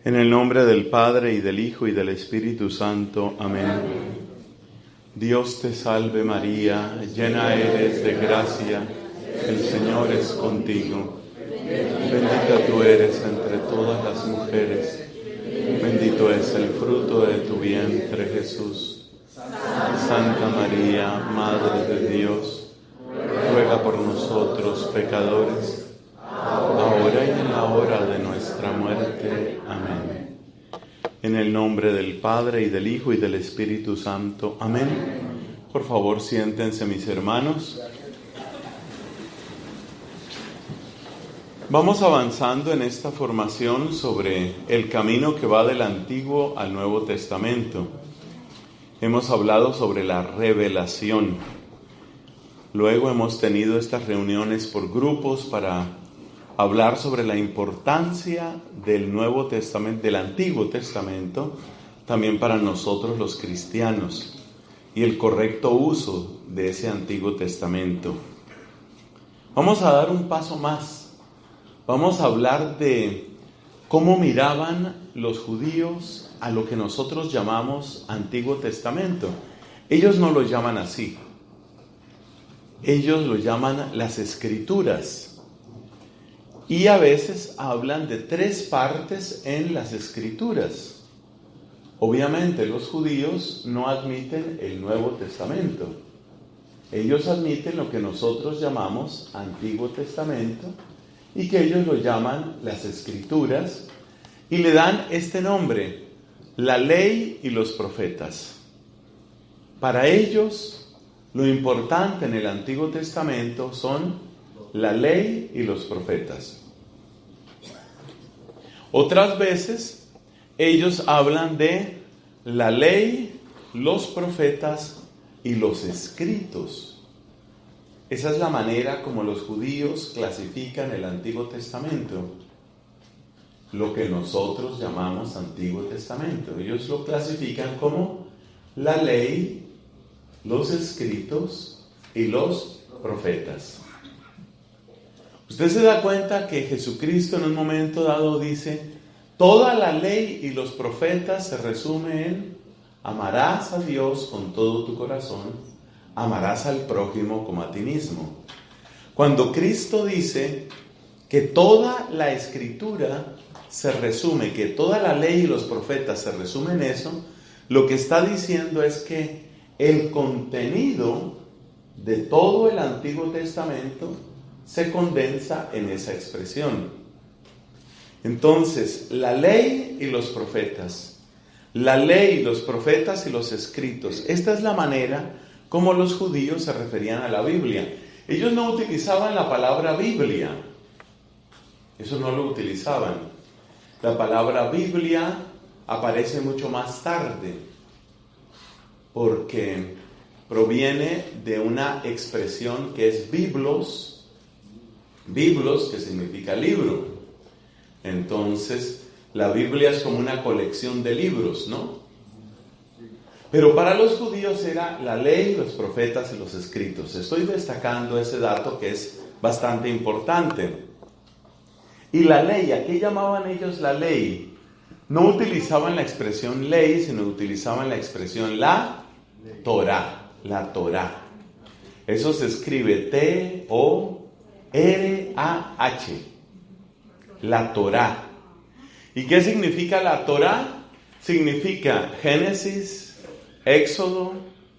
En el nombre del Padre, y del Hijo, y del Espíritu Santo. Amén. Dios te salve María, llena eres de gracia, el Señor es contigo. Bendita tú eres entre todas las mujeres, bendito es el fruto de tu vientre, Jesús. Santa María, Madre de Dios, ruega por nosotros pecadores, ahora y en la hora de nuestra muerte. Amén. En el nombre del Padre, y del Hijo, y del Espíritu Santo. Amén. Por favor, siéntense, mis hermanos. Vamos avanzando en esta formación sobre el camino que va del Antiguo al Nuevo Testamento. Hemos hablado sobre la revelación. Luego hemos tenido estas reuniones por grupos para hablar sobre la importancia del Nuevo Testamento, del Antiguo Testamento, también para nosotros los cristianos, y el correcto uso de ese Antiguo Testamento. Vamos a dar un paso más. Vamos a hablar de cómo miraban los judíos a lo que nosotros llamamos Antiguo Testamento. Ellos no lo llaman así. Ellos lo llaman las Escrituras. Y a veces hablan de 3 partes en las Escrituras. Obviamente los judíos no admiten el Nuevo Testamento. Ellos admiten lo que nosotros llamamos Antiguo Testamento y que ellos lo llaman las Escrituras y le dan este nombre, la ley y los profetas. Para ellos lo importante en el Antiguo Testamento son la ley y los profetas. Otras veces ellos hablan de la ley, los profetas y los escritos. Esa es la manera como los judíos clasifican el Antiguo Testamento, lo que nosotros llamamos Antiguo Testamento. Ellos lo clasifican como la ley, los escritos y los profetas. Usted se da cuenta que Jesucristo en un momento dado dice, toda la ley y los profetas se resume en amarás a Dios con todo tu corazón, amarás al prójimo como a ti mismo. Cuando Cristo dice que toda la Escritura se resume, que toda la ley y los profetas se resumen en eso, lo que está diciendo es que el contenido de todo el Antiguo Testamento se condensa en esa expresión. Entonces, la ley y los profetas, la ley, los profetas y los escritos, esta es la manera como los judíos se referían a la Biblia. Ellos no utilizaban la palabra Biblia, eso no lo utilizaban. La palabra Biblia aparece mucho más tarde, porque proviene de una expresión que es biblos, que significa libro. Entonces, la Biblia es como una colección de libros, ¿no? Pero para los judíos era la ley, los profetas y los escritos. Estoy destacando ese dato que es bastante importante. Y la ley, ¿a qué llamaban ellos la ley? No utilizaban la expresión ley, sino utilizaban la expresión la Torá, la Torá. Eso se escribe T-O-R-A-H, la Torá. ¿Y qué significa la Torá? Significa Génesis, Éxodo,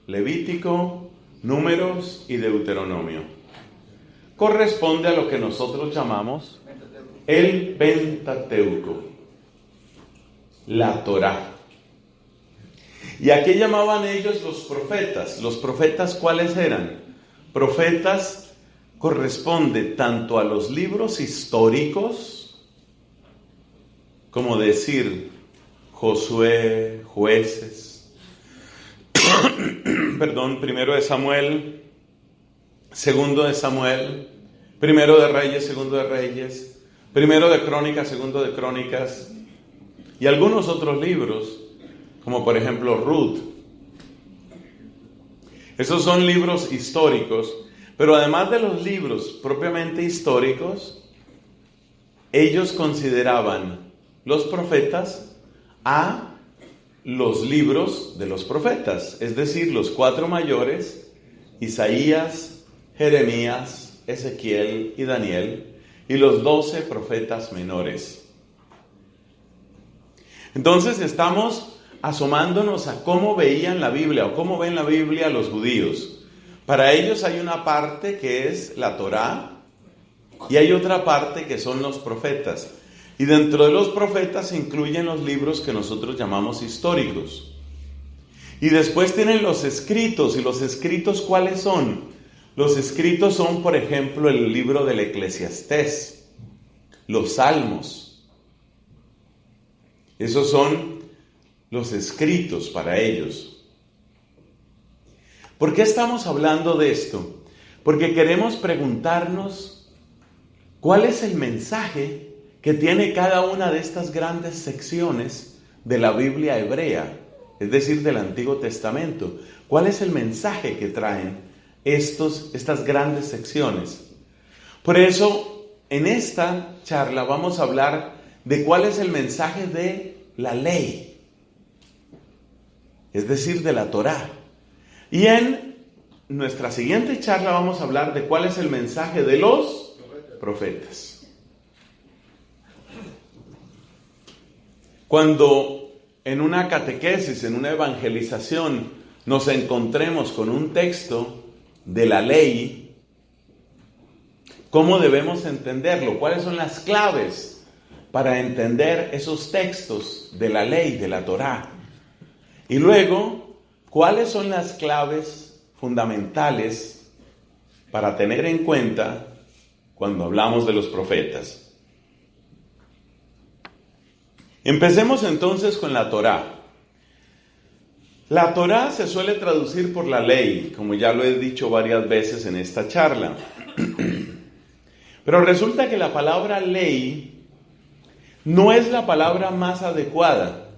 Levítico, Números y Deuteronomio. Corresponde a lo que nosotros llamamos el Pentateuco, la Torá. ¿Y a qué llamaban ellos los profetas? ¿Los profetas cuáles eran? Profetas corresponde tanto a los libros históricos, como decir Josué, Jueces, Primero de Samuel, Segundo de Samuel, Primero de Reyes, Segundo de Reyes, Primero de Crónicas, Segundo de Crónicas, y algunos otros libros, como por ejemplo Ruth. Esos son libros históricos, pero además de los libros propiamente históricos, ellos consideraban los profetas a los libros de los profetas, es decir, los 4 mayores, Isaías, Jeremías, Ezequiel y Daniel, y los 12 profetas menores. Entonces estamos asomándonos a cómo veían la Biblia o cómo ven la Biblia los judíos. Para ellos hay una parte que es la Torá y hay otra parte que son los profetas. Y dentro de los profetas se incluyen los libros que nosotros llamamos históricos. Y después tienen los escritos. ¿Y los escritos cuáles son? Los escritos son, por ejemplo, el libro del Eclesiastés, los Salmos. Esos son los escritos para ellos. ¿Por qué estamos hablando de esto? Porque queremos preguntarnos cuál es el mensaje que tiene cada una de estas grandes secciones de la Biblia hebrea, es decir, del Antiguo Testamento. ¿Cuál es el mensaje que traen estas grandes secciones? Por eso, en esta charla vamos a hablar de cuál es el mensaje de la ley, es decir, de la Torá. Y en nuestra siguiente charla vamos a hablar de cuál es el mensaje de los profetas. Cuando en una catequesis, en una evangelización, nos encontremos con un texto de la ley, ¿cómo debemos entenderlo? ¿Cuáles son las claves para entender esos textos de la ley, de la Torá? Y luego, ¿cuáles son las claves fundamentales para tener en cuenta cuando hablamos de los profetas? Empecemos entonces con la Torá. La Torá se suele traducir por la ley, como ya lo he dicho varias veces en esta charla. Pero resulta que la palabra ley no es la palabra más adecuada.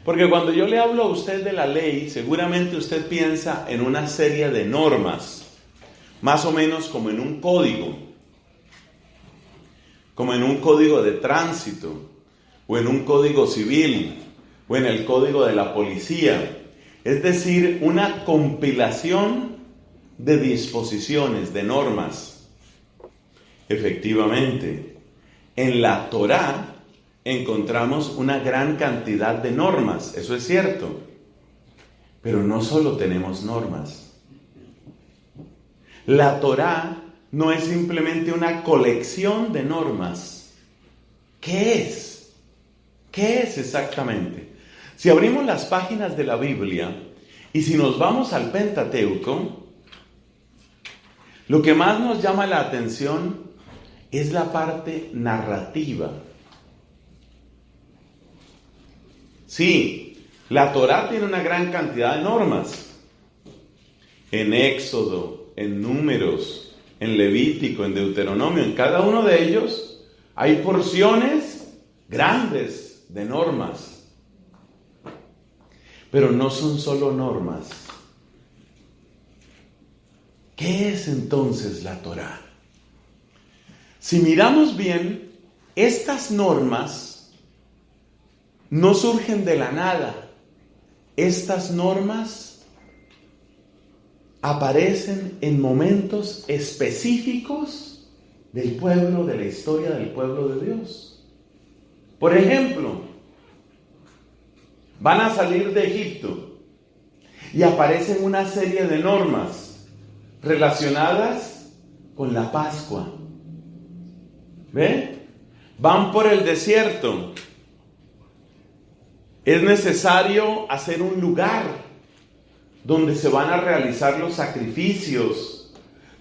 Porque cuando yo le hablo a usted de la ley, seguramente usted piensa en una serie de normas, más o menos como en un código de tránsito, o en un código civil, o en el código de la policía. Es decir, una compilación de disposiciones, de normas. Efectivamente, en la Torá encontramos una gran cantidad de normas, eso es cierto. Pero no solo tenemos normas. La Torá no es simplemente una colección de normas. ¿Qué es? ¿Qué es exactamente? Si abrimos las páginas de la Biblia y si nos vamos al Pentateuco, lo que más nos llama la atención es la parte narrativa. Sí, la Torá tiene una gran cantidad de normas. En Éxodo, en Números, en Levítico, en Deuteronomio, en cada uno de ellos hay porciones grandes de normas. Pero no son solo normas. ¿Qué es entonces la Torá? Si miramos bien, estas normas no surgen de la nada. Estas normas aparecen en momentos específicos del pueblo, de la historia del pueblo de Dios. Por ejemplo, van a salir de Egipto y aparecen una serie de normas relacionadas con la Pascua. ¿Ve? Van por el desierto. Es necesario hacer un lugar donde se van a realizar los sacrificios,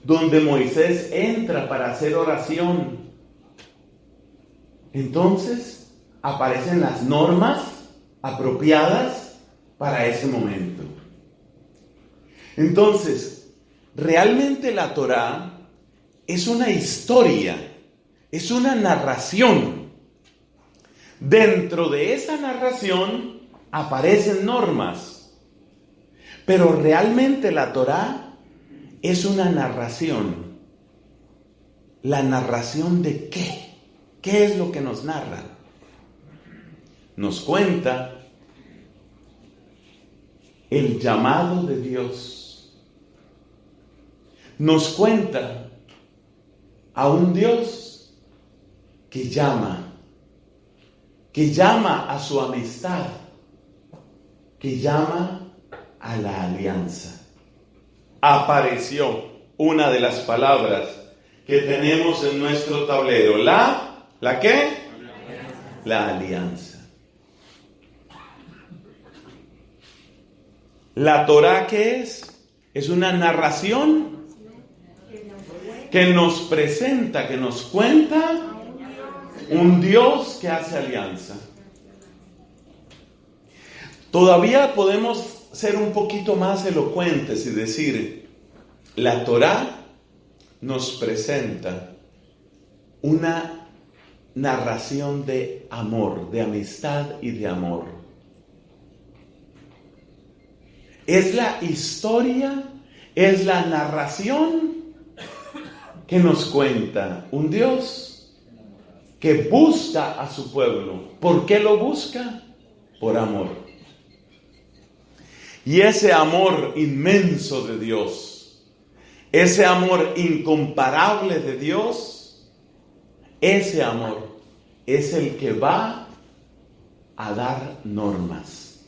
donde Moisés entra para hacer oración. Entonces aparecen las normas apropiadas para ese momento. Entonces, realmente la Torá es una historia, es una narración. Dentro de esa narración aparecen normas, pero realmente la Torá es una narración. ¿La narración de qué? ¿Qué es lo que nos narra? nos cuenta el llamado de Dios. Nos cuenta a un Dios que llama a su amistad, que llama a la alianza. Apareció una de las palabras que tenemos en nuestro tablero. ¿La qué? La alianza. La Torá, ¿qué es? Es una narración que nos presenta, que nos cuenta un Dios que hace alianza. Todavía podemos ser un poquito más elocuentes y decir, la Torá nos presenta una narración de amor, de amistad y de amor. Es la historia, es la narración que nos cuenta un Dios que busca a su pueblo. ¿Por qué lo busca? Por amor. Y ese amor inmenso de Dios, ese amor incomparable de Dios, ese amor es el que va a dar normas.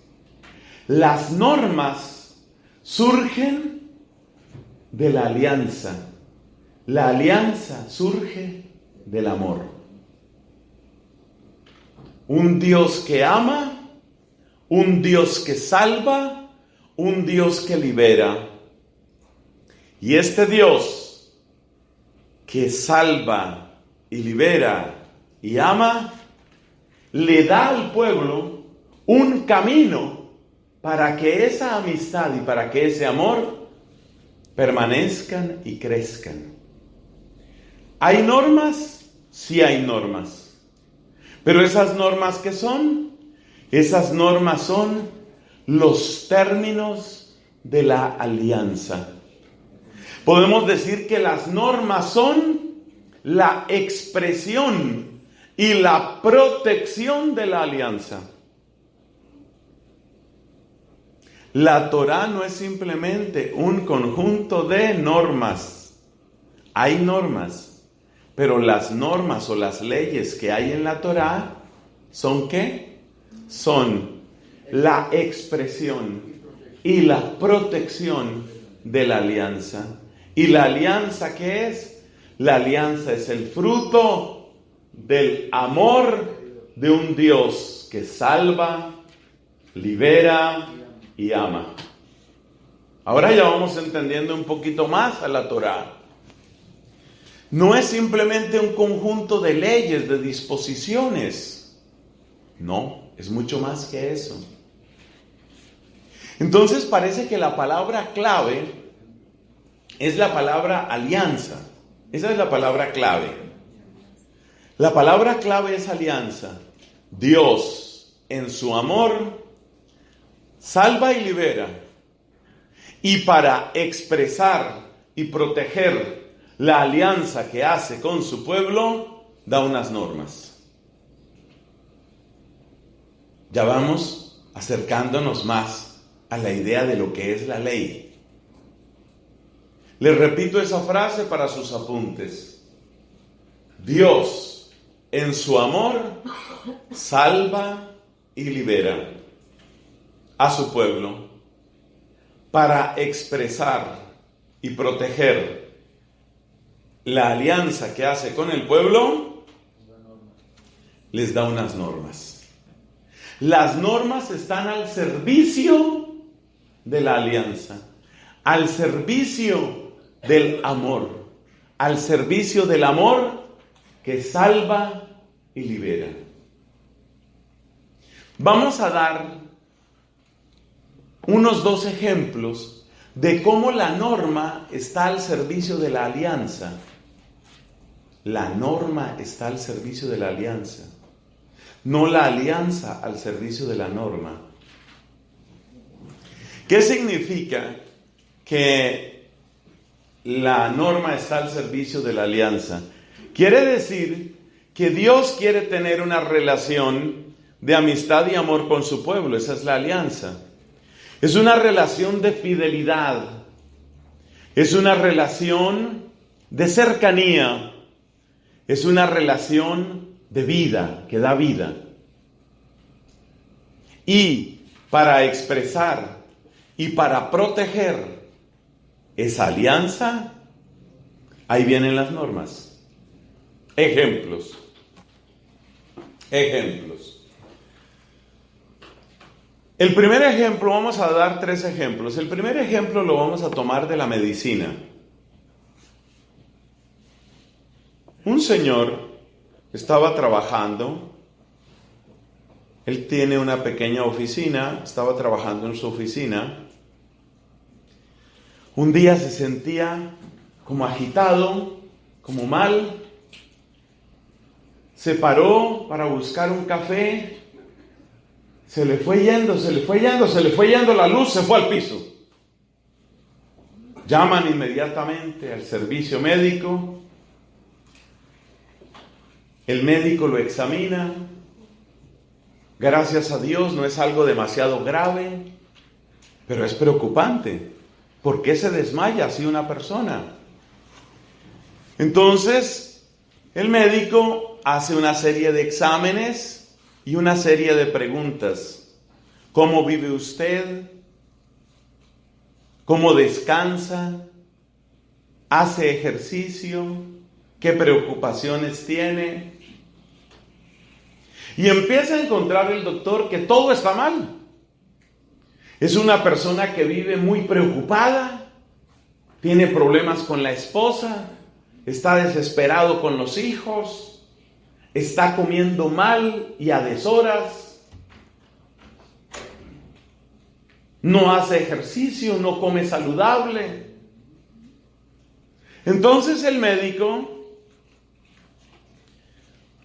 Las normas surgen de la alianza. La alianza surge del amor. Un Dios que ama, un Dios que salva, un Dios que libera. Y este Dios que salva y libera y ama, le da al pueblo un camino para que esa amistad y para que ese amor permanezcan y crezcan. ¿Hay normas? Sí hay normas. Pero esas normas, ¿qué son? Esas normas son los términos de la alianza. Podemos decir que las normas son la expresión y la protección de la alianza. La Torá no es simplemente un conjunto de normas. Hay normas, pero las normas o las leyes que hay en la Torá ¿son qué? Son la expresión y la protección de la alianza. ¿Y la alianza qué es? La alianza es el fruto del amor de un Dios que salva, libera y ama. Ahora ya vamos entendiendo un poquito más a la Torá. No es simplemente un conjunto de leyes, de disposiciones. No, es mucho más que eso. Entonces parece que la palabra clave es la palabra alianza. Esa es la palabra clave. La palabra clave es alianza. Dios, en su amor, salva y libera. Y para expresar y proteger la alianza que hace con su pueblo, da unas normas. Ya vamos acercándonos más a la idea de lo que es la ley. Les repito esa frase para sus apuntes. Dios, en su amor, salva y libera a su pueblo para expresar y proteger la alianza que hace con el pueblo. Les da unas normas. Las normas están al servicio de la alianza, al servicio del amor, al servicio del amor que salva y libera. Vamos a dar unos 2 ejemplos de cómo la norma está al servicio de la alianza. La norma está al servicio de la alianza, no la alianza al servicio de la norma. ¿Qué significa que la norma está al servicio de la alianza? Quiere decir que Dios quiere tener una relación de amistad y amor con su pueblo. Esa es la alianza. Es una relación de fidelidad. Es una relación de cercanía. Es una relación de vida, que da vida. Y para expresar y para proteger esa alianza, ahí vienen las normas. Ejemplos. El primer ejemplo, vamos a dar 3 ejemplos. El primer ejemplo lo vamos a tomar de la medicina. Un señor estaba trabajando. Él tiene una pequeña oficina, estaba trabajando en su oficina. Un día se sentía como agitado, como mal. Se paró para buscar un café. Se le fue yendo la luz, se fue al piso. Llaman inmediatamente al servicio médico. El médico lo examina. Gracias a Dios no es algo demasiado grave, pero es preocupante. ¿Por qué se desmaya así una persona? Entonces, el médico hace una serie de exámenes y una serie de preguntas. ¿Cómo vive usted? ¿Cómo descansa? ¿Hace ejercicio? ¿Qué preocupaciones tiene? Y empieza a encontrar el doctor que todo está mal. Es una persona que vive muy preocupada, tiene problemas con la esposa, está desesperado con los hijos, está comiendo mal y a deshoras, no hace ejercicio, no come saludable. Entonces el médico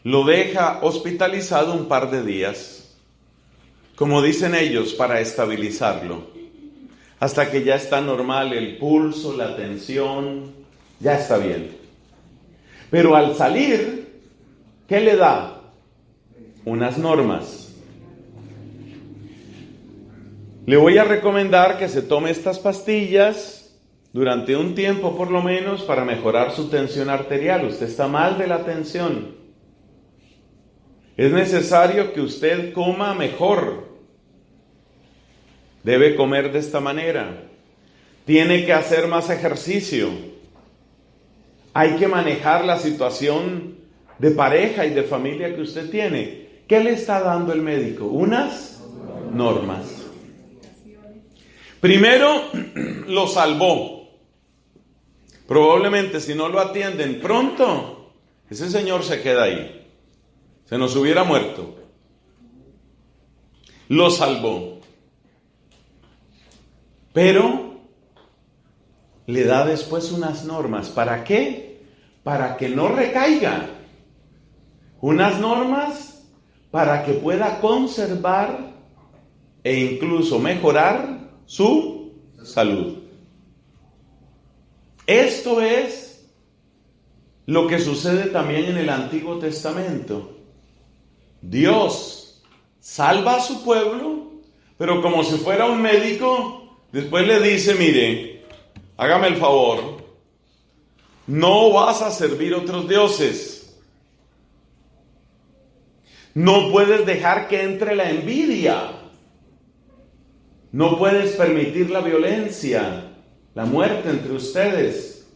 lo deja hospitalizado un par de días, como dicen ellos, para estabilizarlo, hasta que ya está normal el pulso, la tensión, ya está bien. Pero al salir, ¿qué le da? Unas normas. Le voy a recomendar que se tome estas pastillas durante un tiempo por lo menos para mejorar su tensión arterial. Usted está mal de la tensión. Es necesario que usted coma mejor. Debe comer de esta manera. Tiene que hacer más ejercicio. Hay que manejar la situación de pareja y de familia que usted tiene. ¿Qué le está dando el médico? Unas normas. Primero, lo salvó. Probablemente si no lo atienden pronto, ese señor se queda ahí. Se nos hubiera muerto. Lo salvó. Pero le da después unas normas. ¿Para qué? Para que no recaiga. Unas normas para que pueda conservar e incluso mejorar su salud. Esto es lo que sucede también en el Antiguo Testamento. Dios salva a su pueblo, pero como si fuera un médico, después le dice, mire, hágame el favor, no vas a servir otros dioses. No puedes dejar que entre la envidia. No puedes permitir la violencia, la muerte entre ustedes.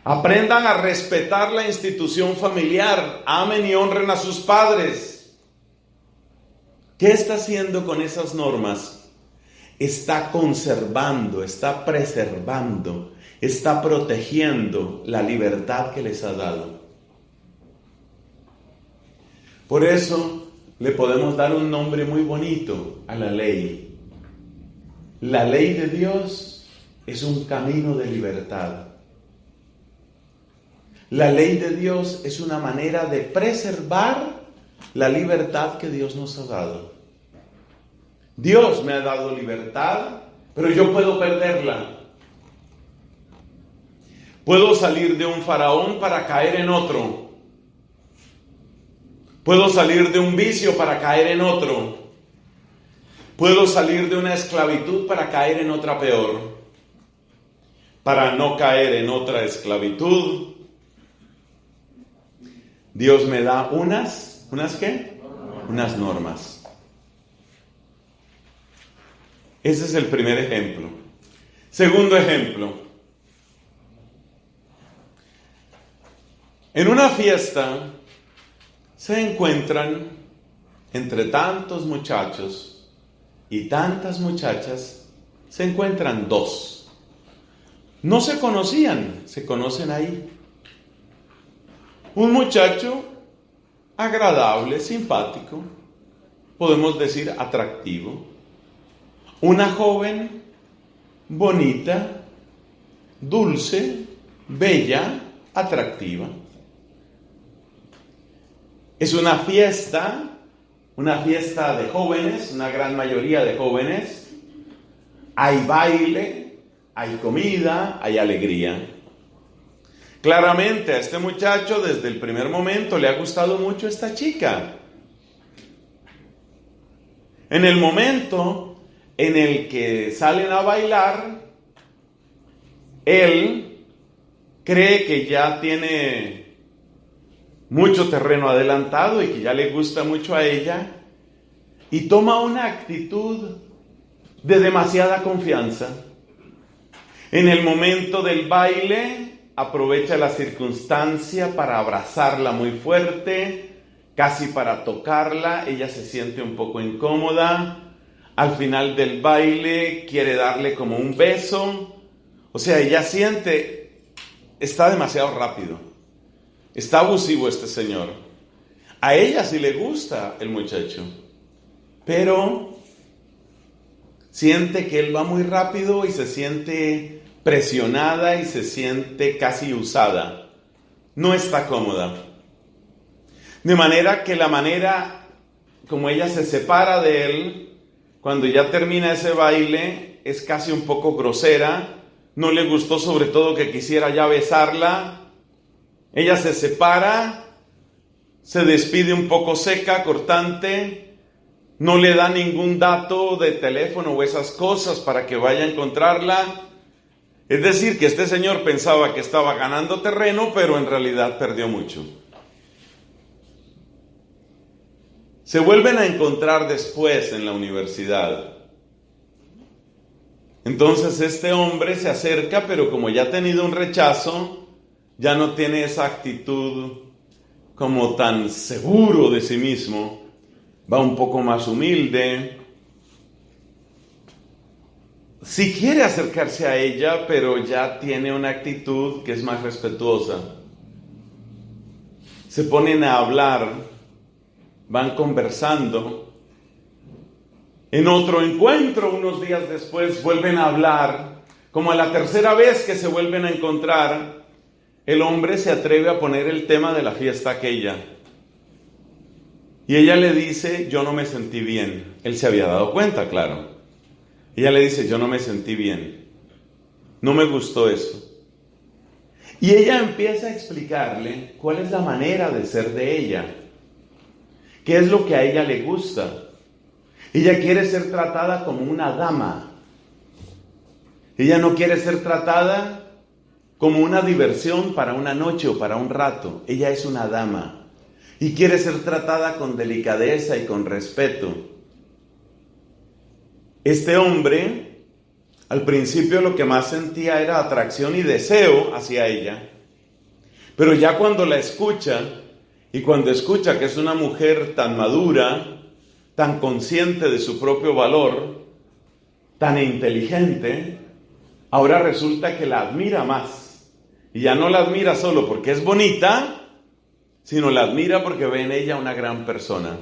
Aprendan a respetar la institución familiar. Amen y honren a sus padres. ¿Qué está haciendo con esas normas? Está conservando, está preservando, está protegiendo la libertad que les ha dado. Por eso le podemos dar un nombre muy bonito a la ley. La ley de Dios es un camino de libertad. La ley de Dios es una manera de preservar la libertad que Dios nos ha dado. Dios me ha dado libertad, pero yo puedo perderla. Puedo salir de un faraón para caer en otro. Puedo salir de un vicio para caer en otro. Puedo salir de una esclavitud para caer en otra peor. Para no caer en otra esclavitud, Dios me da ¿unas qué? Unas normas. Ese es el primer ejemplo. Segundo ejemplo. En una fiesta se encuentran entre tantos muchachos y tantas muchachas, se encuentran dos. No se conocían, se conocen ahí. Un muchacho agradable, simpático, podemos decir atractivo. Una joven bonita, dulce, bella, atractiva. Es una fiesta de jóvenes, una gran mayoría de jóvenes. Hay baile, hay comida, hay alegría. Claramente a este muchacho desde el primer momento le ha gustado mucho esta chica. En el momento en el que salen a bailar, él cree que ya tiene mucho terreno adelantado y que ya le gusta mucho a ella y toma una actitud de demasiada confianza. En el momento del baile aprovecha la circunstancia para abrazarla muy fuerte, casi para tocarla. Ella se siente un poco incómoda. Al final del baile quiere darle como un beso. O sea, ella siente, está demasiado rápido. Está abusivo este señor. A ella sí le gusta el muchacho, pero siente que él va muy rápido y se siente presionada y se siente casi usada. No está cómoda. De manera que la manera como ella se separa de él, cuando ya termina ese baile, es casi un poco grosera. No le gustó sobre todo que quisiera ya besarla. Ella se separa, se despide un poco seca, cortante, no le da ningún dato de teléfono o esas cosas para que vaya a encontrarla. Es decir, que este señor pensaba que estaba ganando terreno, pero en realidad perdió mucho. Se vuelven a encontrar después en la universidad. Entonces este hombre se acerca, pero como ya ha tenido un rechazo, ya no tiene esa actitud como tan seguro de sí mismo, va un poco más humilde. Sí quiere acercarse a ella, pero ya tiene una actitud que es más respetuosa. Se ponen a hablar, van conversando. En otro encuentro, unos días después, vuelven a hablar. Como a la tercera vez que se vuelven a encontrar, el hombre se atreve a poner el tema de la fiesta aquella. Y ella le dice, yo no me sentí bien. Él se había dado cuenta, claro. Ella le dice, yo no me sentí bien. No me gustó eso. Y ella empieza a explicarle cuál es la manera de ser de ella. ¿Qué es lo que a ella le gusta? Ella quiere ser tratada como una dama. Ella no quiere ser tratada como una diversión para una noche o para un rato. Ella es una dama y quiere ser tratada con delicadeza y con respeto. Este hombre, al principio lo que más sentía era atracción y deseo hacia ella, pero ya cuando la escucha y cuando escucha que es una mujer tan madura, tan consciente de su propio valor, tan inteligente, ahora resulta que la admira más. Y ya no la admira solo porque es bonita, sino la admira porque ve en ella una gran persona.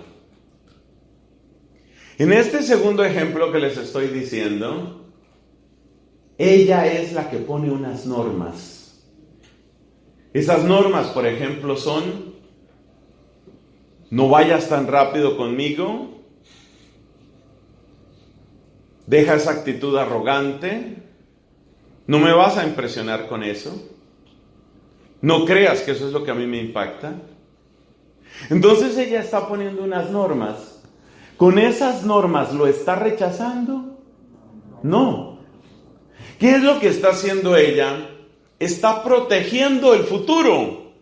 En este segundo ejemplo que les estoy diciendo, ella es la que pone unas normas. Esas normas, por ejemplo, son: no vayas tan rápido conmigo, deja esa actitud arrogante, no me vas a impresionar con eso, no creas que eso es lo que a mí me impacta. Entonces ella está poniendo unas normas. ¿Con esas normas lo está rechazando? No. ¿Qué es lo que está haciendo ella? Está protegiendo el futuro.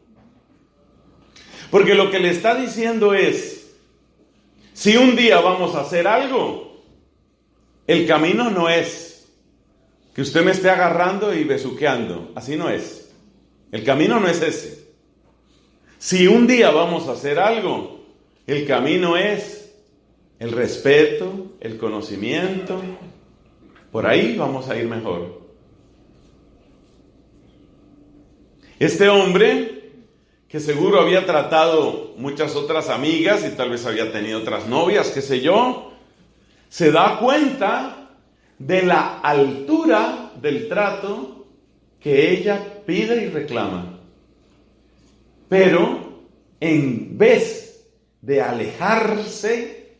Porque lo que le está diciendo es, si un día vamos a hacer algo, el camino no es que usted me esté agarrando y besuqueando. Así no es. El camino no es ese. Si un día vamos a hacer algo, el camino es el respeto, el conocimiento. Por ahí vamos a ir mejor. Este hombre, que seguro había tratado muchas otras amigas y tal vez había tenido otras novias, qué sé yo, se da cuenta de la altura del trato que ella pide y reclama. Pero en vez de alejarse,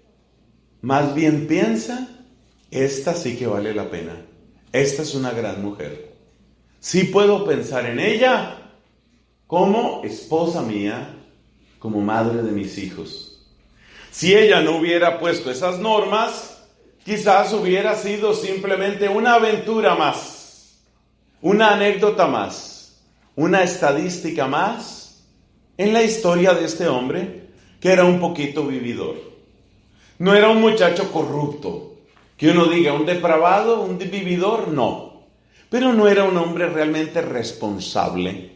más bien piensa, esta sí que vale la pena. Esta es una gran mujer. Sí puedo pensar en ella como esposa mía, como madre de mis hijos. Si ella no hubiera puesto esas normas, quizás hubiera sido simplemente una aventura más, una anécdota más, una estadística más en la historia de este hombre que era un poquito vividor. No era un muchacho corrupto, que uno diga un depravado, un vividor, no. Pero no era un hombre realmente responsable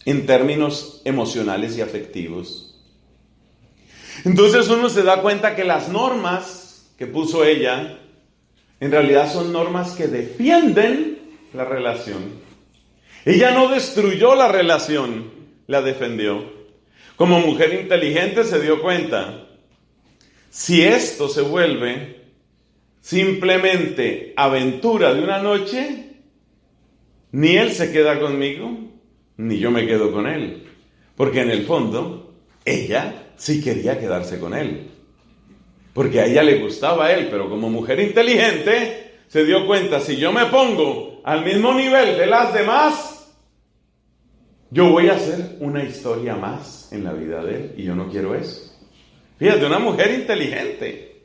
en términos emocionales y afectivos. Entonces uno se da cuenta que las normas que puso ella, en realidad son normas que defienden la relación. Ella no destruyó la relación, la defendió. Como mujer inteligente se dio cuenta, si esto se vuelve simplemente aventura de una noche, ni él se queda conmigo, ni yo me quedo con él. Porque en el fondo, ella sí quería quedarse con él. Porque a ella le gustaba a él, pero como mujer inteligente, se dio cuenta, si yo me pongo al mismo nivel de las demás, yo voy a hacer una historia más en la vida de él, y yo no quiero eso. Fíjate, una mujer inteligente,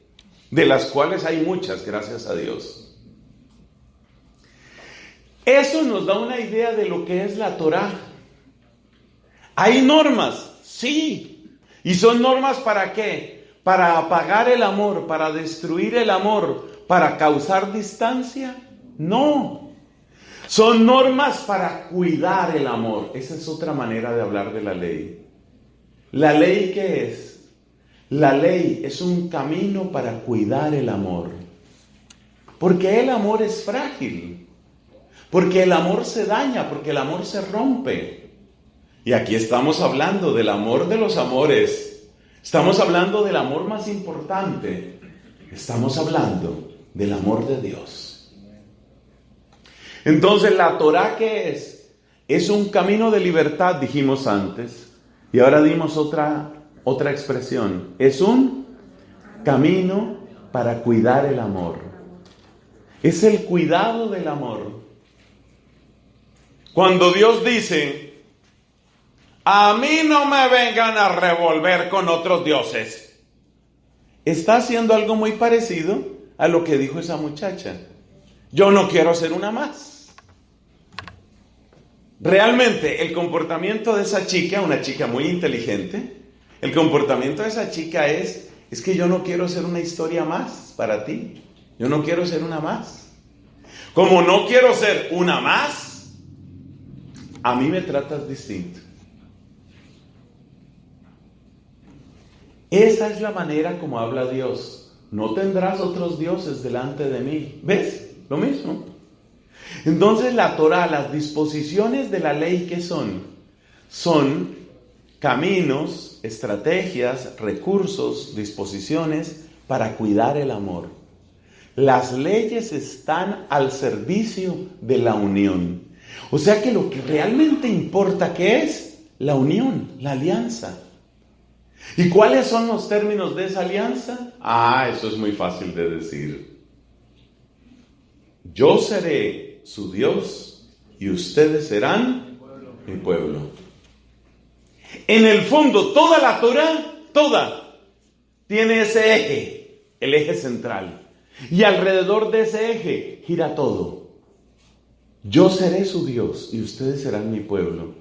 de las cuales hay muchas, gracias a Dios. Eso nos da una idea de lo que es la Torá. ¿Hay normas? Sí. ¿Y son normas para qué? ¿Para apagar el amor? ¿Para destruir el amor? ¿Para causar distancia? No. Son normas para cuidar el amor. Esa es otra manera de hablar de la ley. ¿La ley qué es? La ley es un camino para cuidar el amor. Porque el amor es frágil. Porque el amor se daña, porque el amor se rompe. Y aquí estamos hablando del amor de los amores. Estamos hablando del amor más importante. Estamos hablando del amor de Dios. Entonces, ¿la Torá qué es? Es un camino de libertad, dijimos antes. Y ahora dimos otra expresión. Es un camino para cuidar el amor. Es el cuidado del amor. Cuando Dios dice, a mí no me vengan a revolver con otros dioses, está haciendo algo muy parecido a lo que dijo esa muchacha. Yo no quiero ser una más. Realmente el comportamiento de esa chica, una chica muy inteligente, el comportamiento de esa chica es que yo no quiero ser una historia más para ti. Yo no quiero ser una más. Como no quiero ser una más, a mí me tratas distinto. Esa es la manera como habla Dios. No tendrás otros dioses delante de mí. ¿Ves? Lo mismo. Entonces la Torá, las disposiciones de la ley, ¿qué son? Son caminos, estrategias, recursos, disposiciones para cuidar el amor. Las leyes están al servicio de la unión. O sea que lo que realmente importa, ¿qué es? La unión, la alianza. ¿Y cuáles son los términos de esa alianza? Eso es muy fácil de decir. Yo seré su Dios y ustedes serán mi pueblo. En el fondo, toda la Torá, toda, tiene ese eje, el eje central. Y alrededor de ese eje gira todo. Yo seré su Dios y ustedes serán mi pueblo.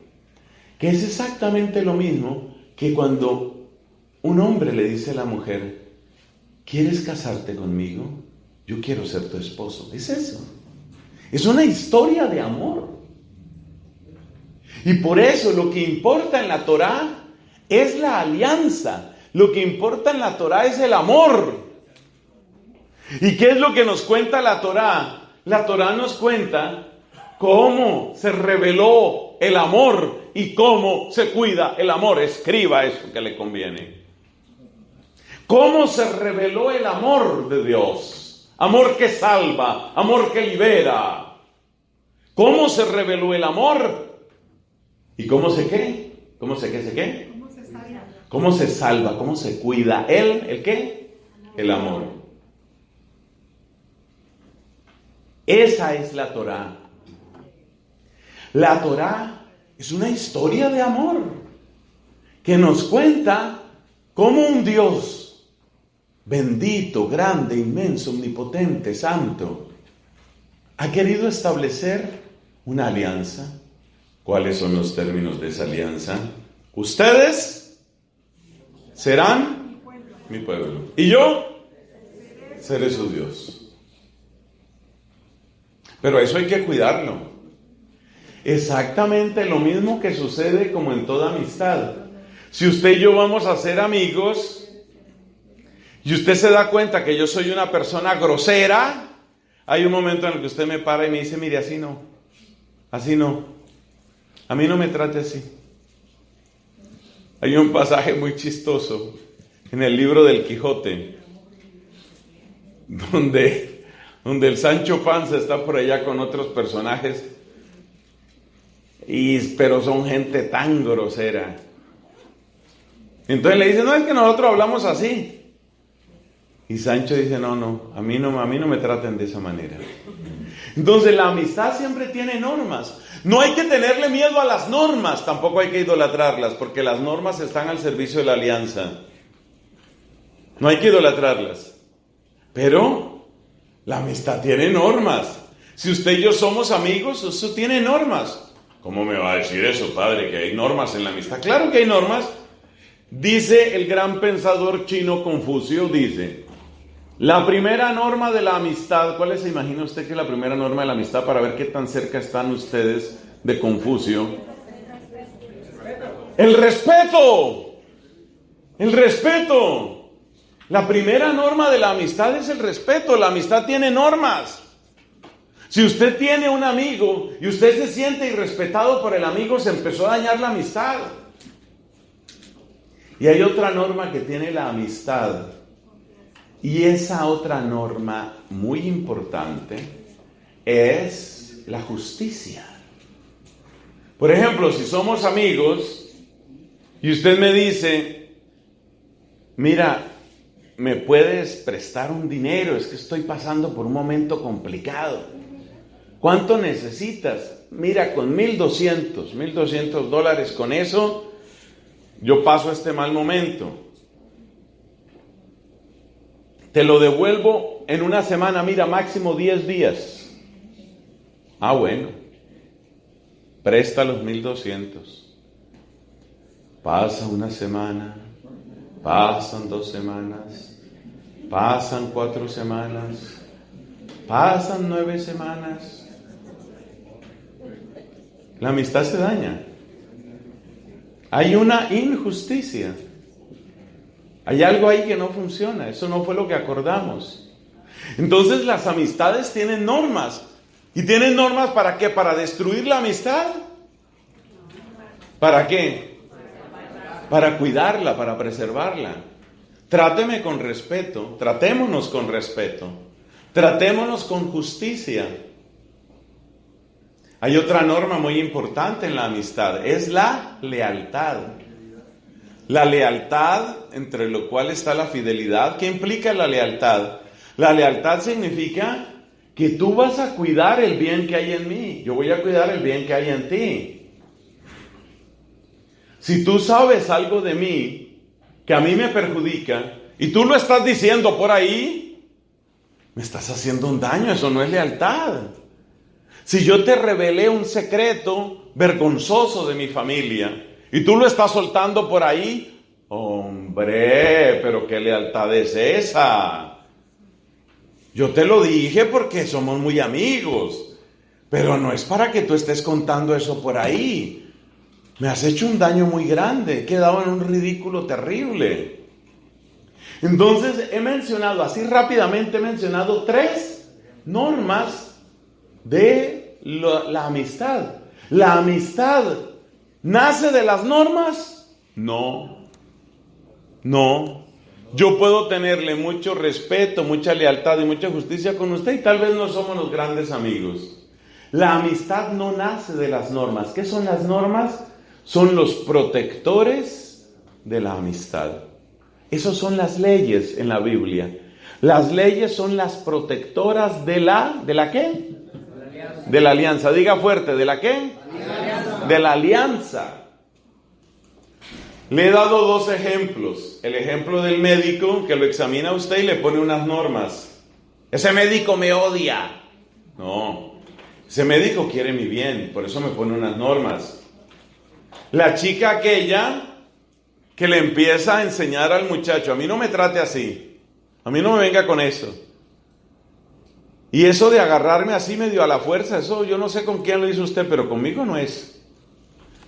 Que es exactamente lo mismo que cuando un hombre le dice a la mujer, ¿quieres casarte conmigo? Yo quiero ser tu esposo. Es eso. Es una historia de amor. Y por eso lo que importa en la Torá es la alianza. Lo que importa en la Torá es el amor. ¿Y qué es lo que nos cuenta la Torá? La Torá nos cuenta cómo se reveló el amor y cómo se cuida el amor. Escriba eso que le conviene. ¿Cómo se reveló el amor de Dios? Amor que salva, amor que libera. ¿Cómo se reveló el amor? ¿Y cómo se qué? ¿Cómo se qué? ¿Cómo se salva? ¿Cómo se cuida? ¿El qué? El amor. Esa es la Torá. La Torá es una historia de amor que nos cuenta cómo un Dios bendito, grande, inmenso, omnipotente, santo, ha querido establecer una alianza. ¿Cuáles son los términos de esa alianza? Ustedes serán mi pueblo y yo seré su Dios. Pero eso hay que cuidarlo. Exactamente lo mismo que sucede como en toda amistad. Si usted y yo vamos a ser amigos y usted se da cuenta que yo soy una persona grosera, hay un momento en el que usted me para y me dice, mire, así no, a mí no me trate así. Hay un pasaje muy chistoso en el libro del Quijote, donde el Sancho Panza está por allá con otros personajes, pero son gente tan grosera. Entonces le dice, no, es que nosotros hablamos así. Y Sancho dice, no, a mí no me traten de esa manera. Entonces la amistad siempre tiene normas. No hay que tenerle miedo a las normas, tampoco hay que idolatrarlas, porque las normas están al servicio de la alianza. No hay que idolatrarlas. Pero la amistad tiene normas. Si usted y yo somos amigos, eso tiene normas. ¿Cómo me va a decir eso, padre, que hay normas en la amistad? Claro que hay normas. Dice el gran pensador chino Confucio, dice, la primera norma de la amistad, ¿cuál se imagina usted que es la primera norma de la amistad para ver qué tan cerca están ustedes de Confucio? El respeto. El respeto. La primera norma de la amistad es el respeto. La amistad tiene normas. Si usted tiene un amigo y usted se siente irrespetado por el amigo, se empezó a dañar la amistad. Y hay otra norma que tiene la amistad. Y esa otra norma muy importante es la justicia. Por ejemplo, si somos amigos y usted me dice, mira, ¿me puedes prestar un dinero? Es que estoy pasando por un momento complicado. ¿Cuánto necesitas? Mira, con $1,200, con eso yo paso este mal momento. Te lo devuelvo en una semana, mira, máximo 10 días. Ah, bueno. Presta los 1,200. Pasa una semana. Pasan 2 semanas, pasan 4 semanas, pasan 9 semanas. La amistad se daña. Hay una injusticia. Hay algo ahí que no funciona. Eso no fue lo que acordamos. Entonces las amistades tienen normas. ¿Y tienen normas para qué? ¿Para destruir la amistad? ¿Para qué? Para cuidarla, para preservarla. Tráteme con respeto, tratémonos con respeto, tratémonos con justicia. Hay otra norma muy importante en la amistad, es la lealtad. La lealtad, entre lo cual está la fidelidad. ¿Qué implica la lealtad? La lealtad significa que tú vas a cuidar el bien que hay en mí, yo voy a cuidar el bien que hay en ti. Si tú sabes algo de mí que a mí me perjudica y tú lo estás diciendo por ahí, me estás haciendo un daño, eso no es lealtad. Si yo te revelé un secreto vergonzoso de mi familia y tú lo estás soltando por ahí, hombre, pero qué lealtad es esa. Yo te lo dije porque somos muy amigos, pero no es para que tú estés contando eso por ahí. Me has hecho un daño muy grande, he quedado en un ridículo terrible. Entonces así rápidamente he mencionado 3 normas de la amistad. ¿La amistad nace de las normas? No. Yo puedo tenerle mucho respeto, mucha lealtad y mucha justicia con usted y tal vez no somos los grandes amigos. La amistad no nace de las normas. ¿Qué son las normas? Son los protectores de la amistad. Esas son las leyes en la Biblia. Las leyes son las protectoras ¿de la qué? De la alianza. Diga fuerte, ¿de la qué? De la alianza. Le he dado 2 ejemplos. El ejemplo del médico que lo examina a usted y le pone unas normas. Ese médico me odia. No, ese médico quiere mi bien, por eso me pone unas normas. La chica aquella que le empieza a enseñar al muchacho, a mí no me trate así, a mí no me venga con eso. Y eso de agarrarme así medio a la fuerza, eso yo no sé con quién lo hizo usted, pero conmigo no es.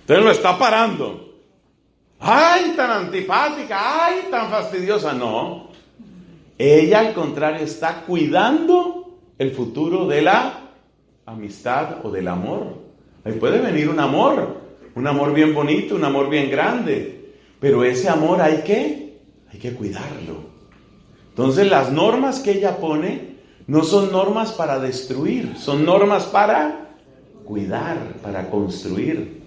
Entonces lo está parando. ¡Ay, tan antipática! ¡Ay, tan fastidiosa! No. Ella, al contrario, está cuidando el futuro de la amistad o del amor. Ahí puede venir un amor bien bonito, un amor bien grande. Pero ese amor hay que cuidarlo. Entonces las normas que ella pone no son normas para destruir, son normas para cuidar, para construir.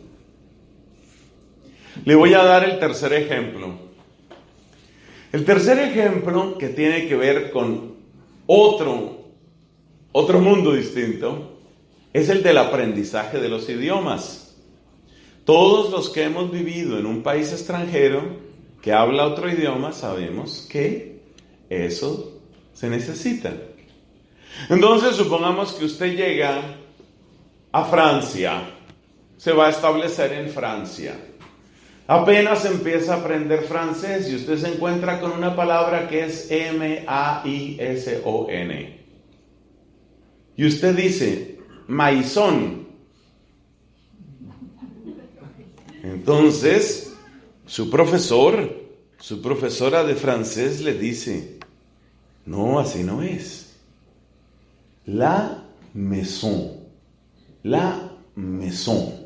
Le voy a dar el tercer ejemplo. El tercer ejemplo, que tiene que ver con otro mundo distinto, es el del aprendizaje de los idiomas. Todos los que hemos vivido en un país extranjero que habla otro idioma sabemos que eso se necesita. Entonces, supongamos que usted llega a Francia, se va a establecer en Francia. Apenas empieza a aprender francés y usted se encuentra con una palabra que es maison. Y usted dice, maison. Entonces, su profesora de francés le dice, no, así no es. La maison. La maison.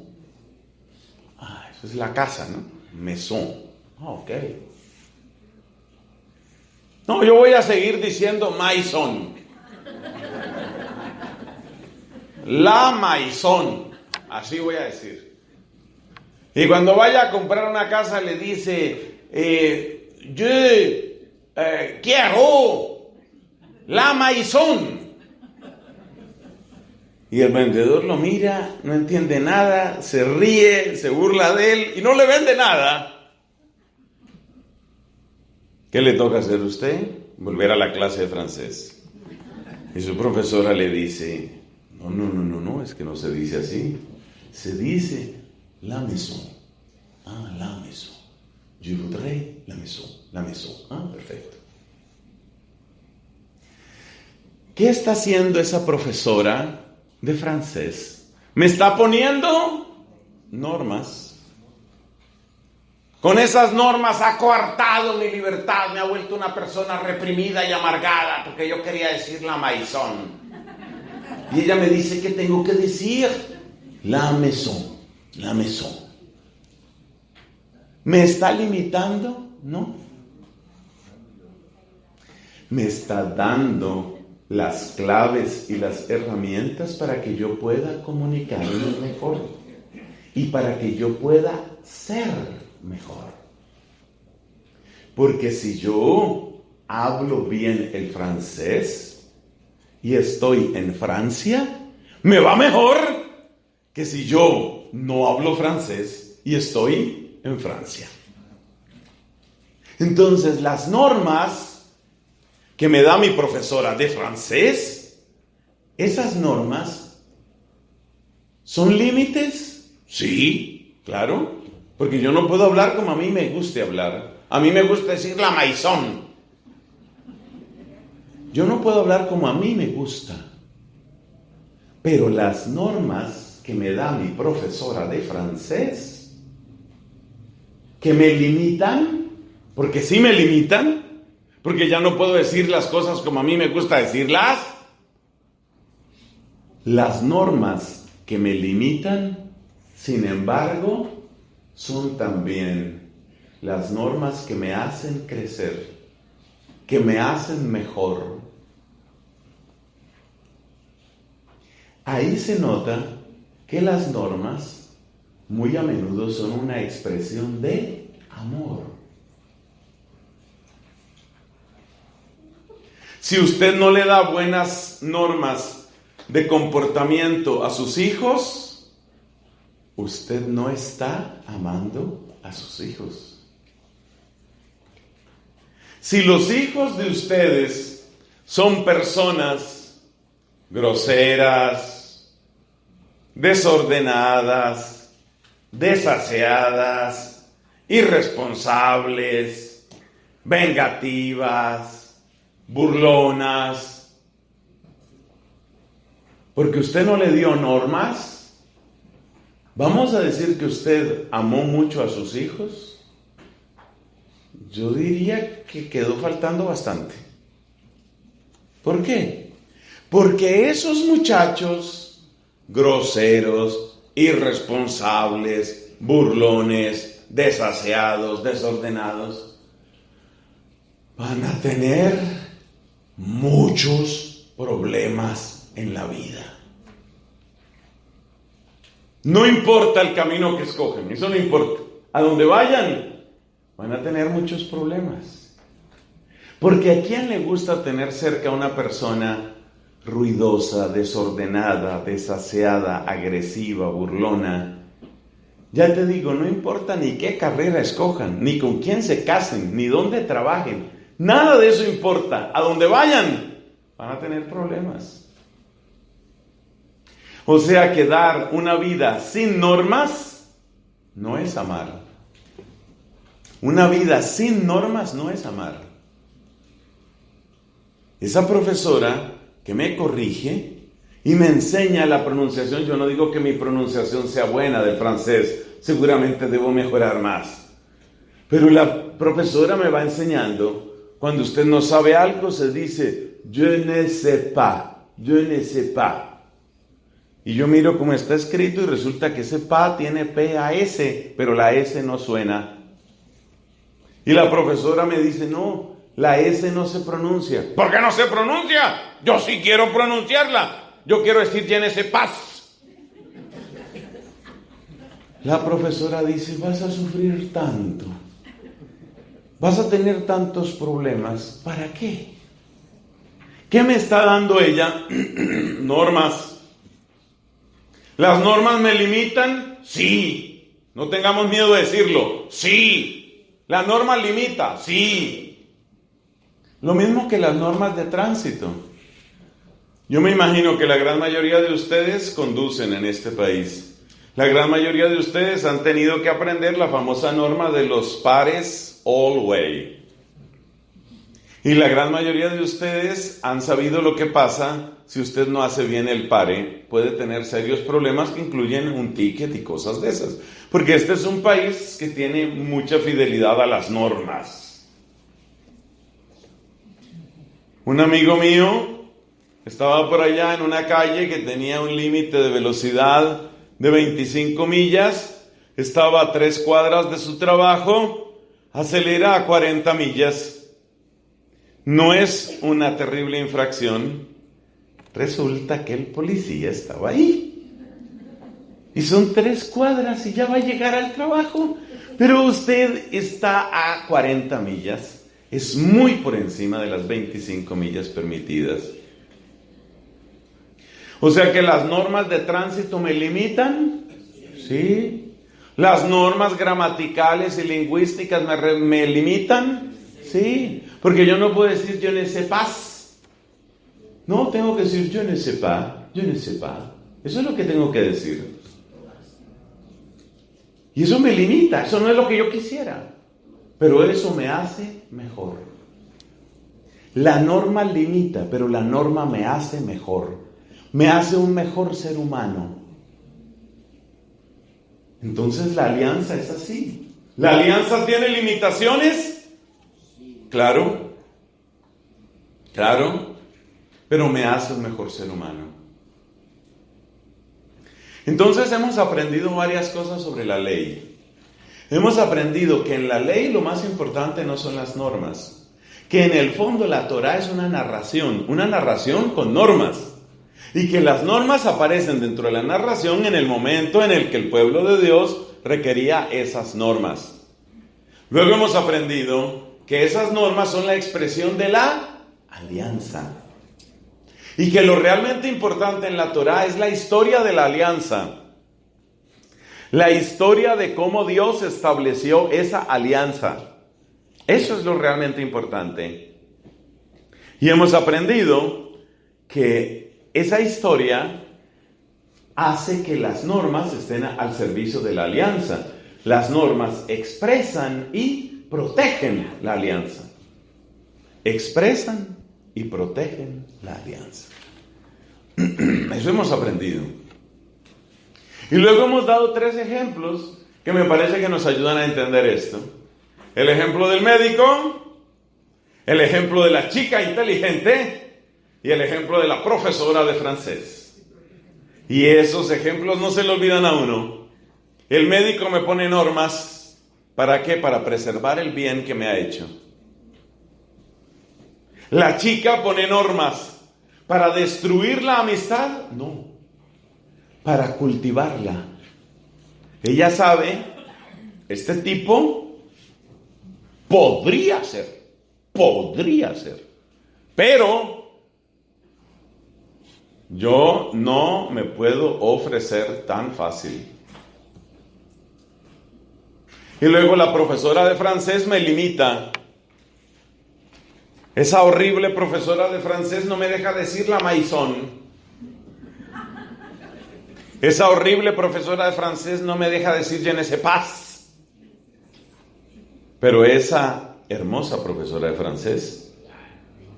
Eso es la casa, ¿no? Maison. Ok. No, yo voy a seguir diciendo maison. La maison. Así voy a decir. Y cuando vaya a comprar una casa le dice, yo quiero la maison. Y el vendedor lo mira, no entiende nada, se ríe, se burla de él y no le vende nada. ¿Qué le toca hacer a usted? Volver a la clase de francés. Y su profesora le dice, no, es que no se dice así. Se dice la maison. Ah, la maison. Je voudrais la maison. La maison. Ah, perfecto. ¿Qué está haciendo esa profesora de francés? Me está poniendo normas. Con esas normas ha coartado mi libertad, me ha vuelto una persona reprimida y amargada porque yo quería decir la maison. Y ella me dice que tengo que decir la maison, la maison. ¿Me está limitando? No. Me está dando las claves y las herramientas para que yo pueda comunicarme mejor y para que yo pueda ser mejor. Porque si yo hablo bien el francés y estoy en Francia, me va mejor que si yo no hablo francés y estoy en Francia. Entonces, las normas que me da mi profesora de francés, esas normas, ¿son límites? Sí, claro, porque yo no puedo hablar como a mí me guste hablar. A mí me gusta decir la maison. Yo no puedo hablar como a mí me gusta. Pero las normas que me da mi profesora de francés, que me limitan, porque sí me limitan, porque ya no puedo decir las cosas como a mí me gusta decirlas. Las normas que me limitan, sin embargo, son también las normas que me hacen crecer, que me hacen mejor. Ahí se nota que las normas muy a menudo son una expresión de amor. Si usted no le da buenas normas de comportamiento a sus hijos, usted no está amando a sus hijos. Si los hijos de ustedes son personas groseras, desordenadas, desaseadas, irresponsables, vengativas, burlonas, porque usted no le dio normas, ¿vamos a decir que usted amó mucho a sus hijos? Yo diría que quedó faltando bastante. ¿Por qué? Porque esos muchachos groseros, irresponsables, burlones, desaseados, desordenados, van a tener muchos problemas en la vida. No importa el camino que escogen, eso no importa. A donde vayan, van a tener muchos problemas. Porque ¿a quién le gusta tener cerca a una persona ruidosa, desordenada, desaseada, agresiva, burlona? Ya te digo, no importa ni qué carrera escojan, ni con quién se casen, ni dónde trabajen. Nada de eso importa. A donde vayan, van a tener problemas. O sea que dar una vida sin normas no es amar. Una vida sin normas no es amar. Esa profesora que me corrige y me enseña la pronunciación, yo no digo que mi pronunciación sea buena del francés, seguramente debo mejorar más. Pero la profesora me va enseñando, cuando usted no sabe algo se dice, je ne sais pas, je ne sais pas. Y yo miro cómo está escrito y resulta que ese pa tiene P-A-S, pero la S no suena. Y la profesora me dice, no, la S no se pronuncia. ¿Por qué no se pronuncia? Yo sí quiero pronunciarla. Yo quiero decir je ne sais pas. La profesora dice, vas a sufrir tanto. Vas a tener tantos problemas. ¿Para qué? ¿Qué me está dando ella? Normas. ¿Las normas me limitan? Sí. No tengamos miedo de decirlo. Sí. ¿La norma limita? Sí. Lo mismo que las normas de tránsito. Yo me imagino que la gran mayoría de ustedes conducen en este país. La gran mayoría de ustedes han tenido que aprender la famosa norma de los pares all way. Y la gran mayoría de ustedes han sabido lo que pasa si usted no hace bien el pare. Puede tener serios problemas que incluyen un ticket y cosas de esas. Porque este es un país que tiene mucha fidelidad a las normas. Un amigo mío estaba por allá en una calle que tenía un límite de velocidad de 25 millas. Estaba a 3 cuadras de su trabajo. Acelera a 40 millas. No es una terrible infracción. Resulta que el policía estaba ahí. Y son 3 cuadras y ya va a llegar al trabajo. Pero usted está a 40 millas. Es muy por encima de las 25 millas permitidas. O sea que las normas de tránsito me limitan. Sí. ¿Las normas gramaticales y lingüísticas me limitan? Sí, porque yo no puedo decir je ne sais pas. No, tengo que decir je ne sais pas, je ne sais pas. Eso es lo que tengo que decir. Y eso me limita, eso no es lo que yo quisiera. Pero eso me hace mejor. La norma limita, pero la norma me hace mejor. Me hace un mejor ser humano. Entonces la alianza es así. ¿La alianza tiene limitaciones? Claro. Claro. Pero me hace un mejor ser humano. Entonces hemos aprendido varias cosas sobre la ley. Hemos aprendido que en la ley lo más importante no son las normas. Que en el fondo la Torá es una narración con normas. Y que las normas aparecen dentro de la narración en el momento en el que el pueblo de Dios requería esas normas. Luego hemos aprendido que esas normas son la expresión de la alianza. Y que lo realmente importante en la Torá es la historia de la alianza. La historia de cómo Dios estableció esa alianza. Eso es lo realmente importante. Y hemos aprendido que esa historia hace que las normas estén al servicio de la alianza. Las normas expresan y protegen la alianza. Expresan y protegen la alianza. Eso hemos aprendido. Y luego hemos dado 3 ejemplos que me parece que nos ayudan a entender esto. El ejemplo del médico, el ejemplo de la chica inteligente y el ejemplo de la profesora de francés. Y esos ejemplos no se le olvidan a uno. El médico me pone normas. ¿Para qué? Para preservar el bien que me ha hecho. La chica pone normas para destruir la amistad, no, para cultivarla. Ella sabe, este tipo podría ser, pero yo no me puedo ofrecer tan fácil. Y luego la profesora de francés me limita. Esa horrible profesora de francés no me deja decir la maison. Esa horrible profesora de francés no me deja decir je ne sais pas. Pero esa hermosa profesora de francés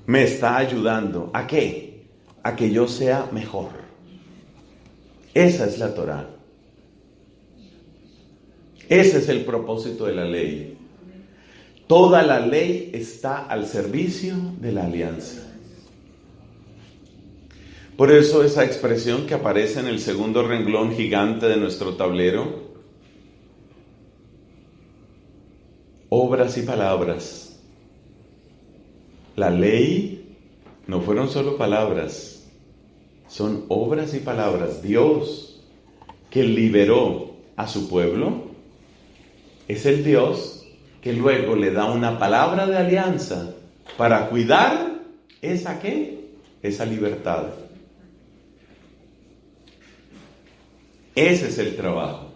me está ayudando. ¿A qué? A que yo sea mejor. Esa es la Torá. Ese es el propósito de la ley. Toda la ley está al servicio de la alianza. Por eso esa expresión que aparece en el segundo renglón gigante de nuestro tablero, obras y palabras. La ley no fueron solo palabras, son obras y palabras. Dios, que liberó a su pueblo, es el Dios que luego le da una palabra de alianza para cuidar esa ¿qué? Esa libertad. Ese es el trabajo.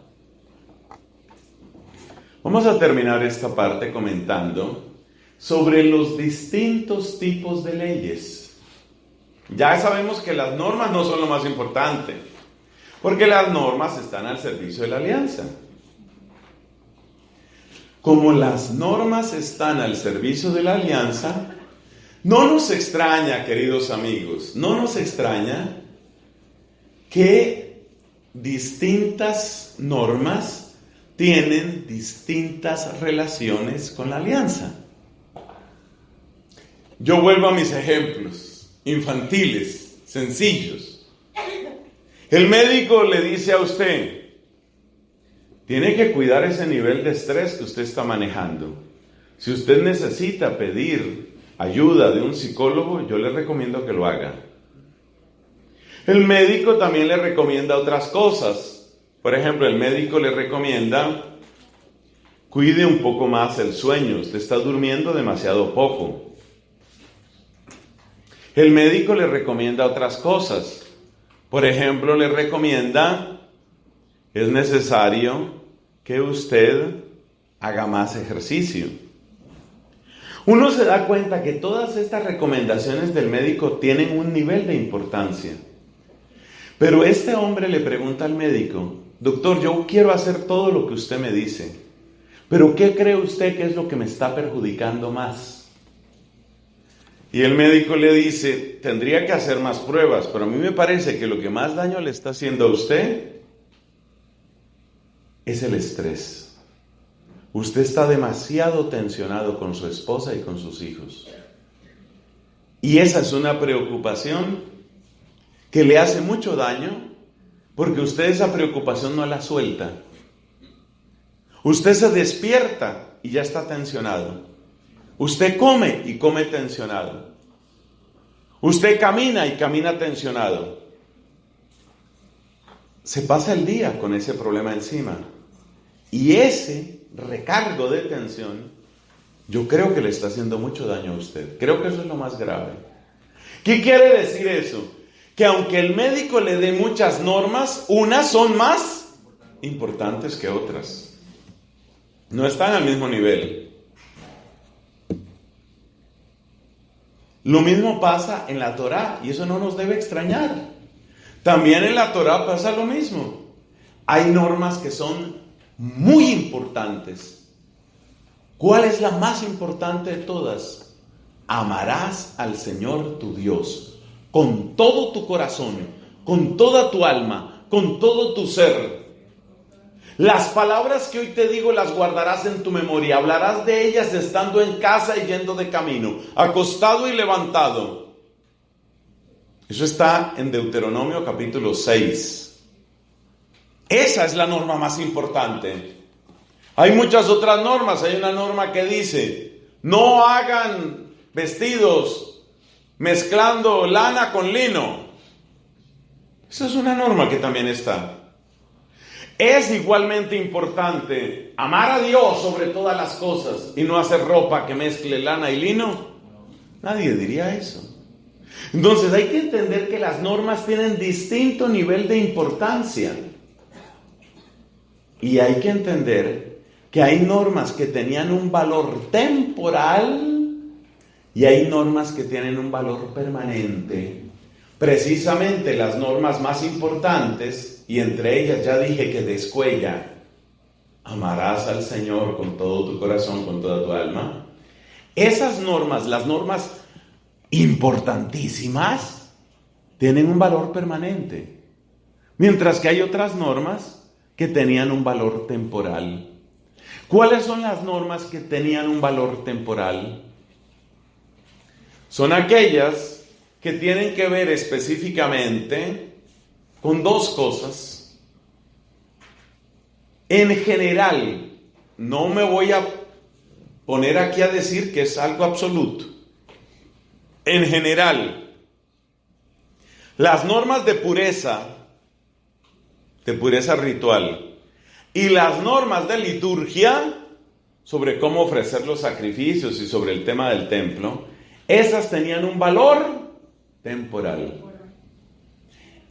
Vamos a terminar esta parte comentando sobre los distintos tipos de leyes. Ya sabemos que las normas no son lo más importante, porque las normas están al servicio de la alianza. Como las normas están al servicio de la alianza, no nos extraña, queridos amigos, no nos extraña que distintas normas tienen distintas relaciones con la alianza. Yo vuelvo a mis ejemplos infantiles, sencillos. El médico le dice a usted: tiene que cuidar ese nivel de estrés que usted está manejando. Si usted necesita pedir ayuda de un psicólogo, yo le recomiendo que lo haga. El médico también le recomienda otras cosas. Por ejemplo, el médico le recomienda: cuide un poco más el sueño, usted está durmiendo demasiado poco. El médico le recomienda otras cosas. Por ejemplo, le recomienda: es necesario que usted haga más ejercicio. Uno se da cuenta que todas estas recomendaciones del médico tienen un nivel de importancia. Pero este hombre le pregunta al médico: doctor, yo quiero hacer todo lo que usted me dice, pero ¿qué cree usted que es lo que me está perjudicando más? Y el médico le dice: tendría que hacer más pruebas, pero a mí me parece que lo que más daño le está haciendo a usted es el estrés. Usted está demasiado tensionado con su esposa y con sus hijos. Y esa es una preocupación que le hace mucho daño, porque usted esa preocupación no la suelta. Usted se despierta y ya está tensionado. Usted come y come tensionado. Usted camina y camina tensionado. Se pasa el día con ese problema encima. Y ese recargo de tensión, yo creo que le está haciendo mucho daño a usted. Creo que eso es lo más grave. ¿Qué quiere decir eso? Que aunque el médico le dé muchas normas, unas son más importantes que otras. No están al mismo nivel. Lo mismo pasa en la Torá, y eso no nos debe extrañar. También en la Torá pasa lo mismo. Hay normas que son muy importantes. ¿Cuál es la más importante de todas? Amarás al Señor tu Dios con todo tu corazón, con toda tu alma, con todo tu ser. Las palabras que hoy te digo las guardarás en tu memoria. Hablarás de ellas estando en casa y yendo de camino, acostado y levantado. Eso está en Deuteronomio capítulo 6. Esa es la norma más importante. Hay muchas otras normas. Hay una norma que dice: no hagan vestidos mezclando lana con lino. Esa es una norma que también está. Es igualmente importante amar a Dios sobre todas las cosas y no hacer ropa que mezcle lana y lino. Nadie diría eso. Entonces hay que entender que las normas tienen distinto nivel de importancia. Y hay que entender que hay normas que tenían un valor temporal y hay normas que tienen un valor permanente. Precisamente las normas más importantes, y entre ellas ya dije que descuella: amarás al Señor con todo tu corazón, con toda tu alma. Esas normas, las normas importantísimas, tienen un valor permanente. Mientras que hay otras normas que tenían un valor temporal. ¿Cuáles son las normas que tenían un valor temporal? Son aquellas que tienen que ver específicamente con dos cosas. En general, no me voy a poner aquí a decir que es algo absoluto. En general, las normas de pureza ritual, y las normas de liturgia sobre cómo ofrecer los sacrificios y sobre el tema del templo, esas tenían un valor temporal.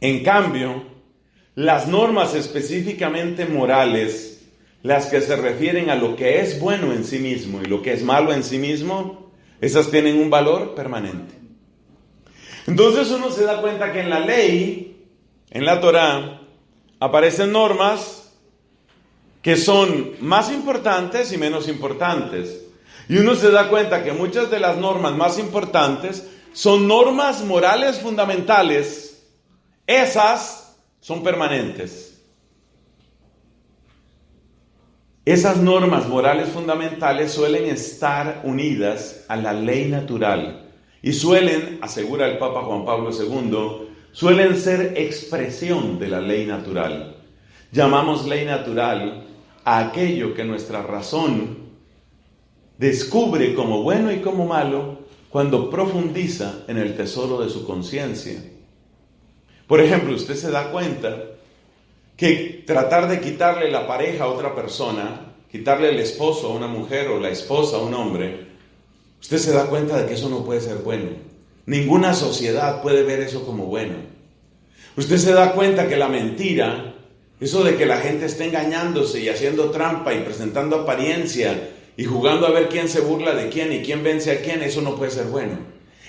En cambio, las normas específicamente morales, las que se refieren a lo que es bueno en sí mismo y lo que es malo en sí mismo, esas tienen un valor permanente. Entonces uno se da cuenta que en la ley, en la Torá, aparecen normas que son más importantes y menos importantes. Y uno se da cuenta que muchas de las normas más importantes son normas morales fundamentales. Esas son permanentes. Esas normas morales fundamentales suelen estar unidas a la ley natural. Y suelen, asegura el Papa Juan Pablo II, suelen ser expresión de la ley natural. Llamamos ley natural a aquello que nuestra razón descubre como bueno y como malo cuando profundiza en el tesoro de su conciencia. Por ejemplo, usted se da cuenta que tratar de quitarle la pareja a otra persona, quitarle el esposo a una mujer o la esposa a un hombre, usted se da cuenta de que eso no puede ser bueno. Ninguna sociedad puede ver eso como bueno. Usted se da cuenta que la mentira Eso de que la gente esté engañándose y haciendo trampa y presentando apariencia y jugando a ver quién se burla de quién y quién vence a quién, eso no puede ser bueno.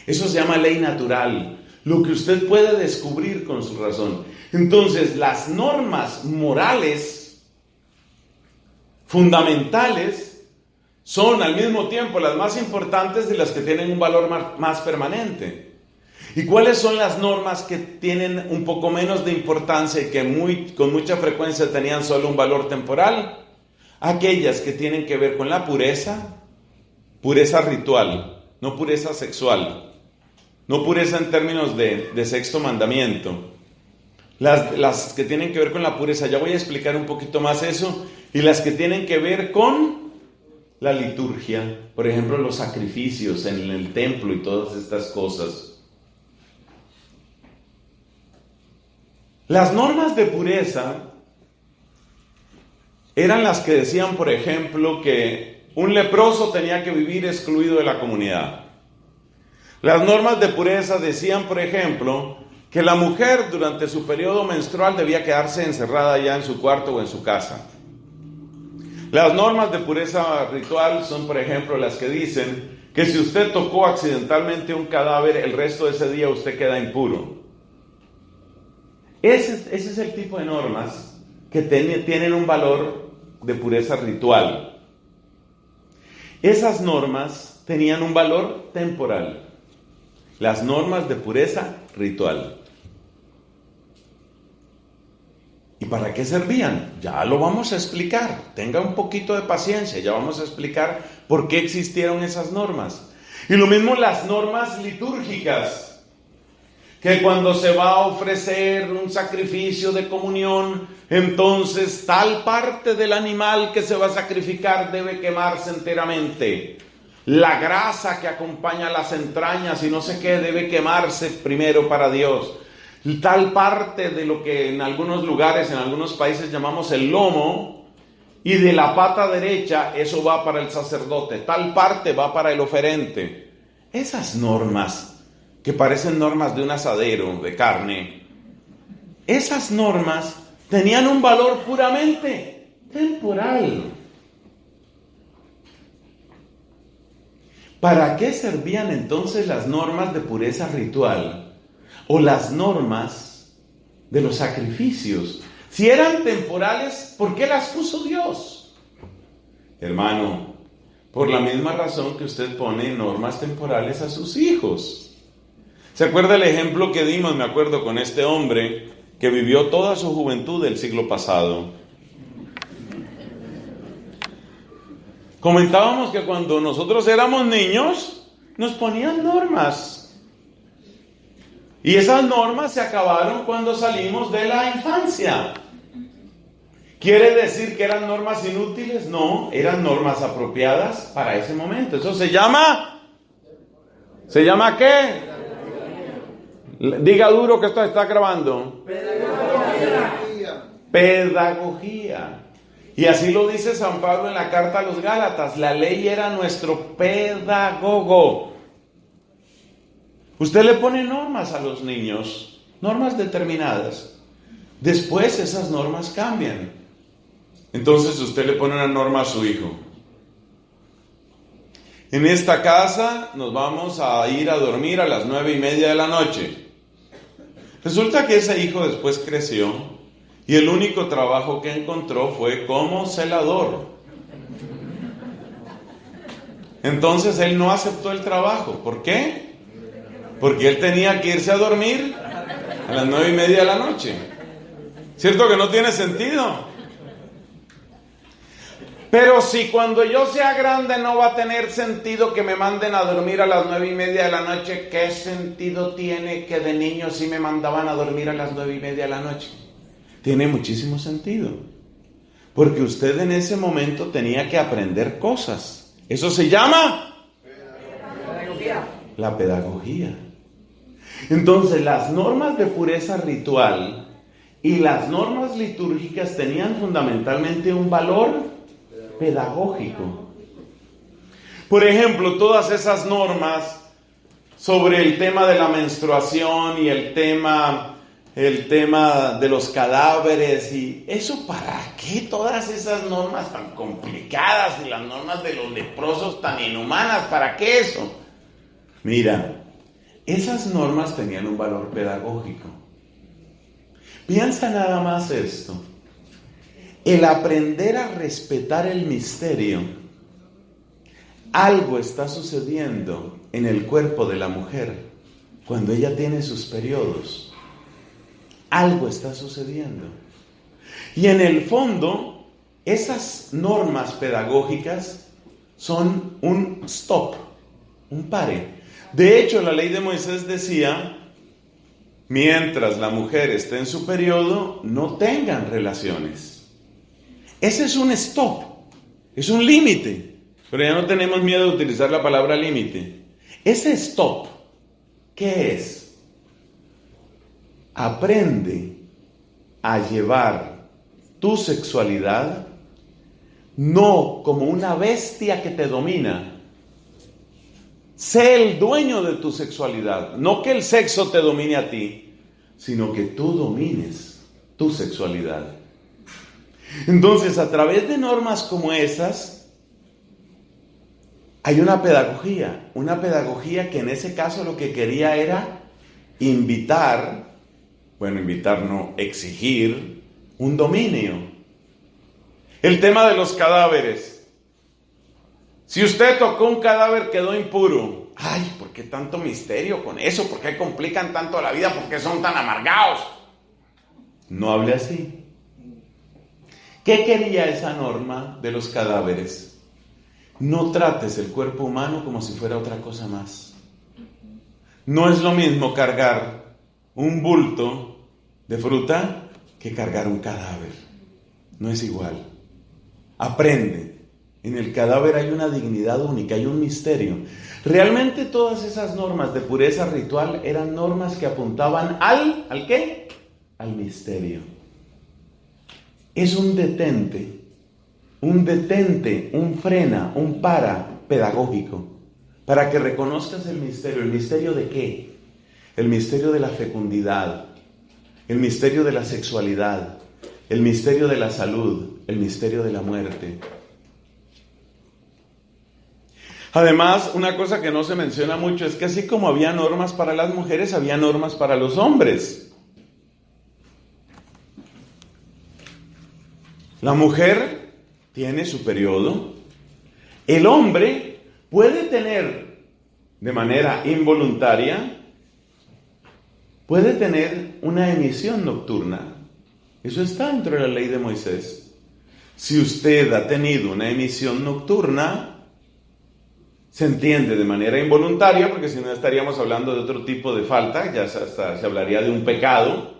Eso se llama ley natural, lo que usted puede descubrir con su razón. Entonces, las normas morales fundamentales son al mismo tiempo las más importantes y las que tienen un valor más permanente. ¿Y cuáles son las normas que tienen un poco menos de importancia y que con mucha frecuencia tenían solo un valor temporal? Aquellas que tienen que ver con la pureza ritual, no pureza sexual, no pureza en términos de sexto mandamiento. Las que tienen que ver con la pureza, ya voy a explicar un poquito más eso, y las que tienen que ver con la liturgia, por ejemplo, los sacrificios en el templo y todas estas cosas. Las normas de pureza eran las que decían, por ejemplo, que un leproso tenía que vivir excluido de la comunidad. Las normas de pureza decían, por ejemplo, que la mujer durante su periodo menstrual debía quedarse encerrada ya en su cuarto o en su casa. Las normas de pureza ritual son, por ejemplo, las que dicen que si usted tocó accidentalmente un cadáver, el resto de ese día usted queda impuro. Ese es el tipo de normas que tienen un valor de pureza ritual. Esas normas tenían un valor temporal. Las normas de pureza ritual. ¿Y para qué servían? Ya lo vamos a explicar. Tenga un poquito de paciencia, ya vamos a explicar por qué existieron esas normas. Y lo mismo las normas litúrgicas. Que cuando se va a ofrecer un sacrificio de comunión, entonces tal parte del animal que se va a sacrificar debe quemarse enteramente. La grasa que acompaña las entrañas y no sé qué debe quemarse primero para Dios. Tal parte de lo que en algunos lugares, en algunos países llamamos el lomo, y de la pata derecha, eso va para el sacerdote. Tal parte va para el oferente. Esas normas que parecen normas de un asadero de carne, esas normas tenían un valor puramente temporal. ¿Para qué servían entonces las normas de pureza ritual o las normas de los sacrificios? Si eran temporales, ¿por qué las puso Dios? Hermano, por la misma razón que usted pone normas temporales a sus hijos. ¿Se acuerda el ejemplo que dimos? Me acuerdo con este hombre que vivió toda su juventud del siglo pasado. Comentábamos que cuando nosotros éramos niños, nos ponían normas. Y esas normas se acabaron cuando salimos de la infancia. ¿Quiere decir que eran normas inútiles? No, eran normas apropiadas para ese momento. Eso se llama ¿qué? Diga duro que esto está grabando. Pedagogía. Y así lo dice San Pablo en la carta a los Gálatas. La ley era nuestro pedagogo. Usted le pone normas a los niños, normas determinadas. Después esas normas cambian. Entonces usted le pone una norma a su hijo. En esta casa nos vamos a ir a dormir a las 9:30 de la noche. Resulta que ese hijo después creció y el único trabajo que encontró fue como celador. Entonces él no aceptó el trabajo. ¿Por qué? Porque él tenía que irse a dormir a las 9:30 de la noche. ¿Cierto que no tiene sentido? Pero si cuando yo sea grande no va a tener sentido que me manden a dormir a las 9:30 de la noche, ¿qué sentido tiene que de niño sí me mandaban a dormir a las 9:30 de la noche? Tiene muchísimo sentido. Porque usted en ese momento tenía que aprender cosas. Eso se llama la pedagogía. Entonces las normas de pureza ritual y las normas litúrgicas tenían fundamentalmente un valor pedagógico. Por ejemplo, todas esas normas sobre el tema de la menstruación y el tema el tema de los cadáveres y eso, ¿para qué todas esas normas tan complicadas y las normas de los leprosos tan inhumanas? ¿Para qué eso? Mira, esas normas tenían un valor pedagógico. Piensa nada más esto. El aprender a respetar el misterio, algo está sucediendo en el cuerpo de la mujer cuando ella tiene sus periodos. Algo está sucediendo. Y en el fondo, esas normas pedagógicas son un stop, un pare. De hecho, la ley de Moisés decía, mientras la mujer esté en su periodo, no tengan relaciones. Ese es un stop, es un límite. Pero ya no tenemos miedo de utilizar la palabra límite. Ese stop, ¿qué es? Aprende a llevar tu sexualidad no como una bestia que te domina. Sé el dueño de tu sexualidad. No que el sexo te domine a ti, sino que tú domines tu sexualidad. Entonces, a través de normas como esas, hay una pedagogía que en ese caso lo que quería era exigir un dominio. El tema de los cadáveres. Si usted tocó un cadáver, quedó impuro. Ay, ¿por qué tanto misterio con eso? ¿Por qué complican tanto la vida? ¿Por qué son tan amargados? No hable así. ¿Qué quería esa norma de los cadáveres? No trates el cuerpo humano como si fuera otra cosa más. No es lo mismo cargar un bulto de fruta que cargar un cadáver. No es igual. Aprende. En el cadáver hay una dignidad única, hay un misterio. Realmente todas esas normas de pureza ritual eran normas que apuntaban ¿al qué? Al misterio. Es un detente, un frena, un para pedagógico, para que reconozcas el misterio. ¿El misterio de qué? El misterio de la fecundidad, el misterio de la sexualidad, el misterio de la salud, el misterio de la muerte. Además, una cosa que no se menciona mucho es que así como había normas para las mujeres, había normas para los hombres. La mujer tiene su periodo. El hombre puede tener de manera involuntaria, puede tener una emisión nocturna. Eso está dentro de la ley de Moisés. Si usted ha tenido una emisión nocturna, se entiende de manera involuntaria, porque si no estaríamos hablando de otro tipo de falta, ya hasta se hablaría de un pecado.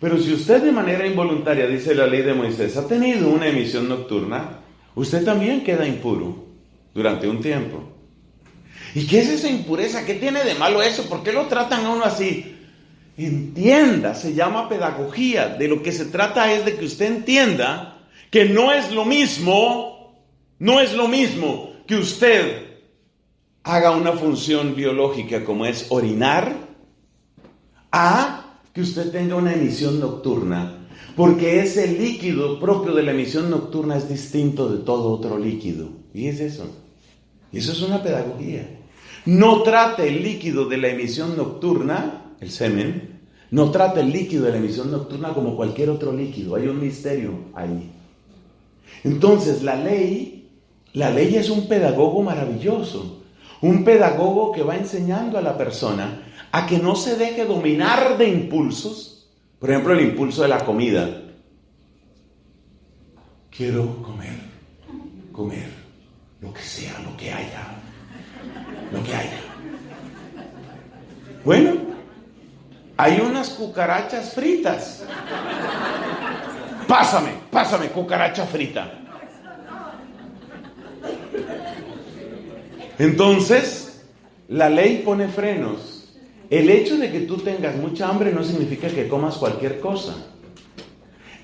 Pero si usted de manera involuntaria, dice la ley de Moisés, ha tenido una emisión nocturna, usted también queda impuro durante un tiempo. ¿Y qué es esa impureza? ¿Qué tiene de malo eso? ¿Por qué lo tratan a uno así? Entienda, se llama pedagogía. De lo que se trata es de que usted entienda que no es lo mismo que usted haga una función biológica como es orinar, a que usted tenga una emisión nocturna, porque ese líquido propio de la emisión nocturna es distinto de todo otro líquido. Y es eso. Y eso es una pedagogía. No trate el líquido de la emisión nocturna, el semen, no trate el líquido de la emisión nocturna como cualquier otro líquido. Hay un misterio ahí. Entonces, la ley es un pedagogo maravilloso. Un pedagogo que va enseñando a la persona a que no se deje dominar de impulsos. Por ejemplo, el impulso de la comida. Quiero comer, lo que sea, lo que haya. Bueno, hay unas cucarachas fritas. Pásame cucaracha frita. Entonces, la ley pone frenos. El hecho de que tú tengas mucha hambre no significa que comas cualquier cosa.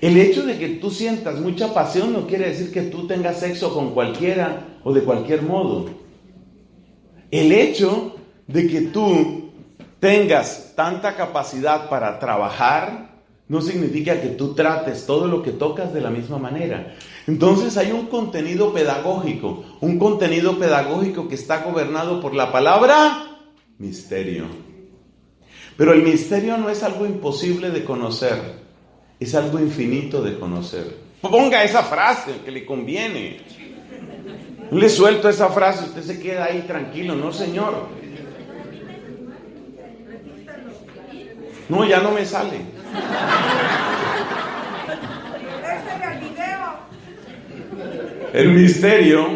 El hecho de que tú sientas mucha pasión no quiere decir que tú tengas sexo con cualquiera o de cualquier modo. El hecho de que tú tengas tanta capacidad para trabajar, no significa que tú trates todo lo que tocas de la misma manera. Entonces hay un contenido pedagógico que está gobernado por la palabra misterio. Pero el misterio no es algo imposible de conocer, es algo infinito de conocer. Ponga esa frase que le conviene. No le suelto esa frase, usted se queda ahí tranquilo, no señor. No, ya no me sale. El misterio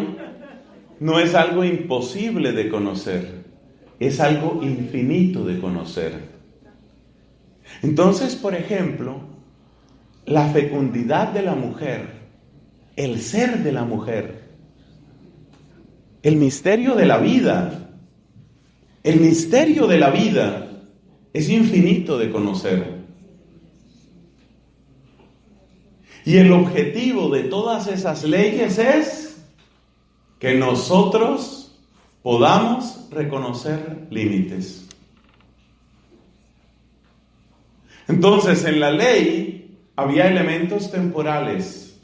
no es algo imposible de conocer, es algo infinito de conocer. Entonces, por ejemplo, la fecundidad de la mujer, el ser de la mujer, el misterio de la vida, es infinito de conocer. Y el objetivo de todas esas leyes es que nosotros podamos reconocer límites. Entonces, en la ley había elementos temporales,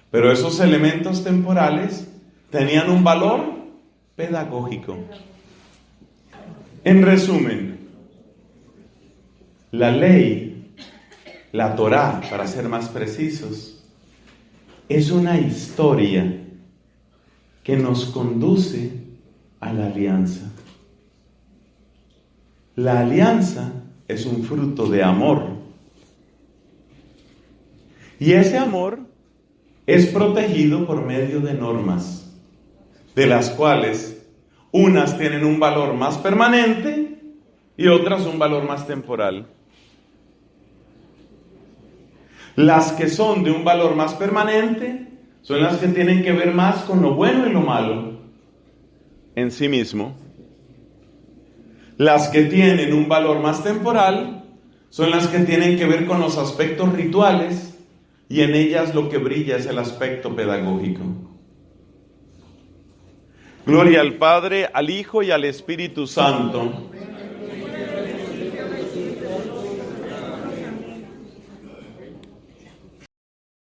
pero esos elementos temporales tenían un valor pedagógico. En resumen, la ley, la Torá, para ser más precisos, es una historia que nos conduce a la alianza. La alianza es un fruto de amor. Y ese amor es protegido por medio de normas, de las cuales unas tienen un valor más permanente y otras un valor más temporal. Las que son de un valor más permanente son las que tienen que ver más con lo bueno y lo malo en sí mismo. Las que tienen un valor más temporal son las que tienen que ver con los aspectos rituales, y en ellas lo que brilla es el aspecto pedagógico. Gloria al Padre, al Hijo y al Espíritu Santo.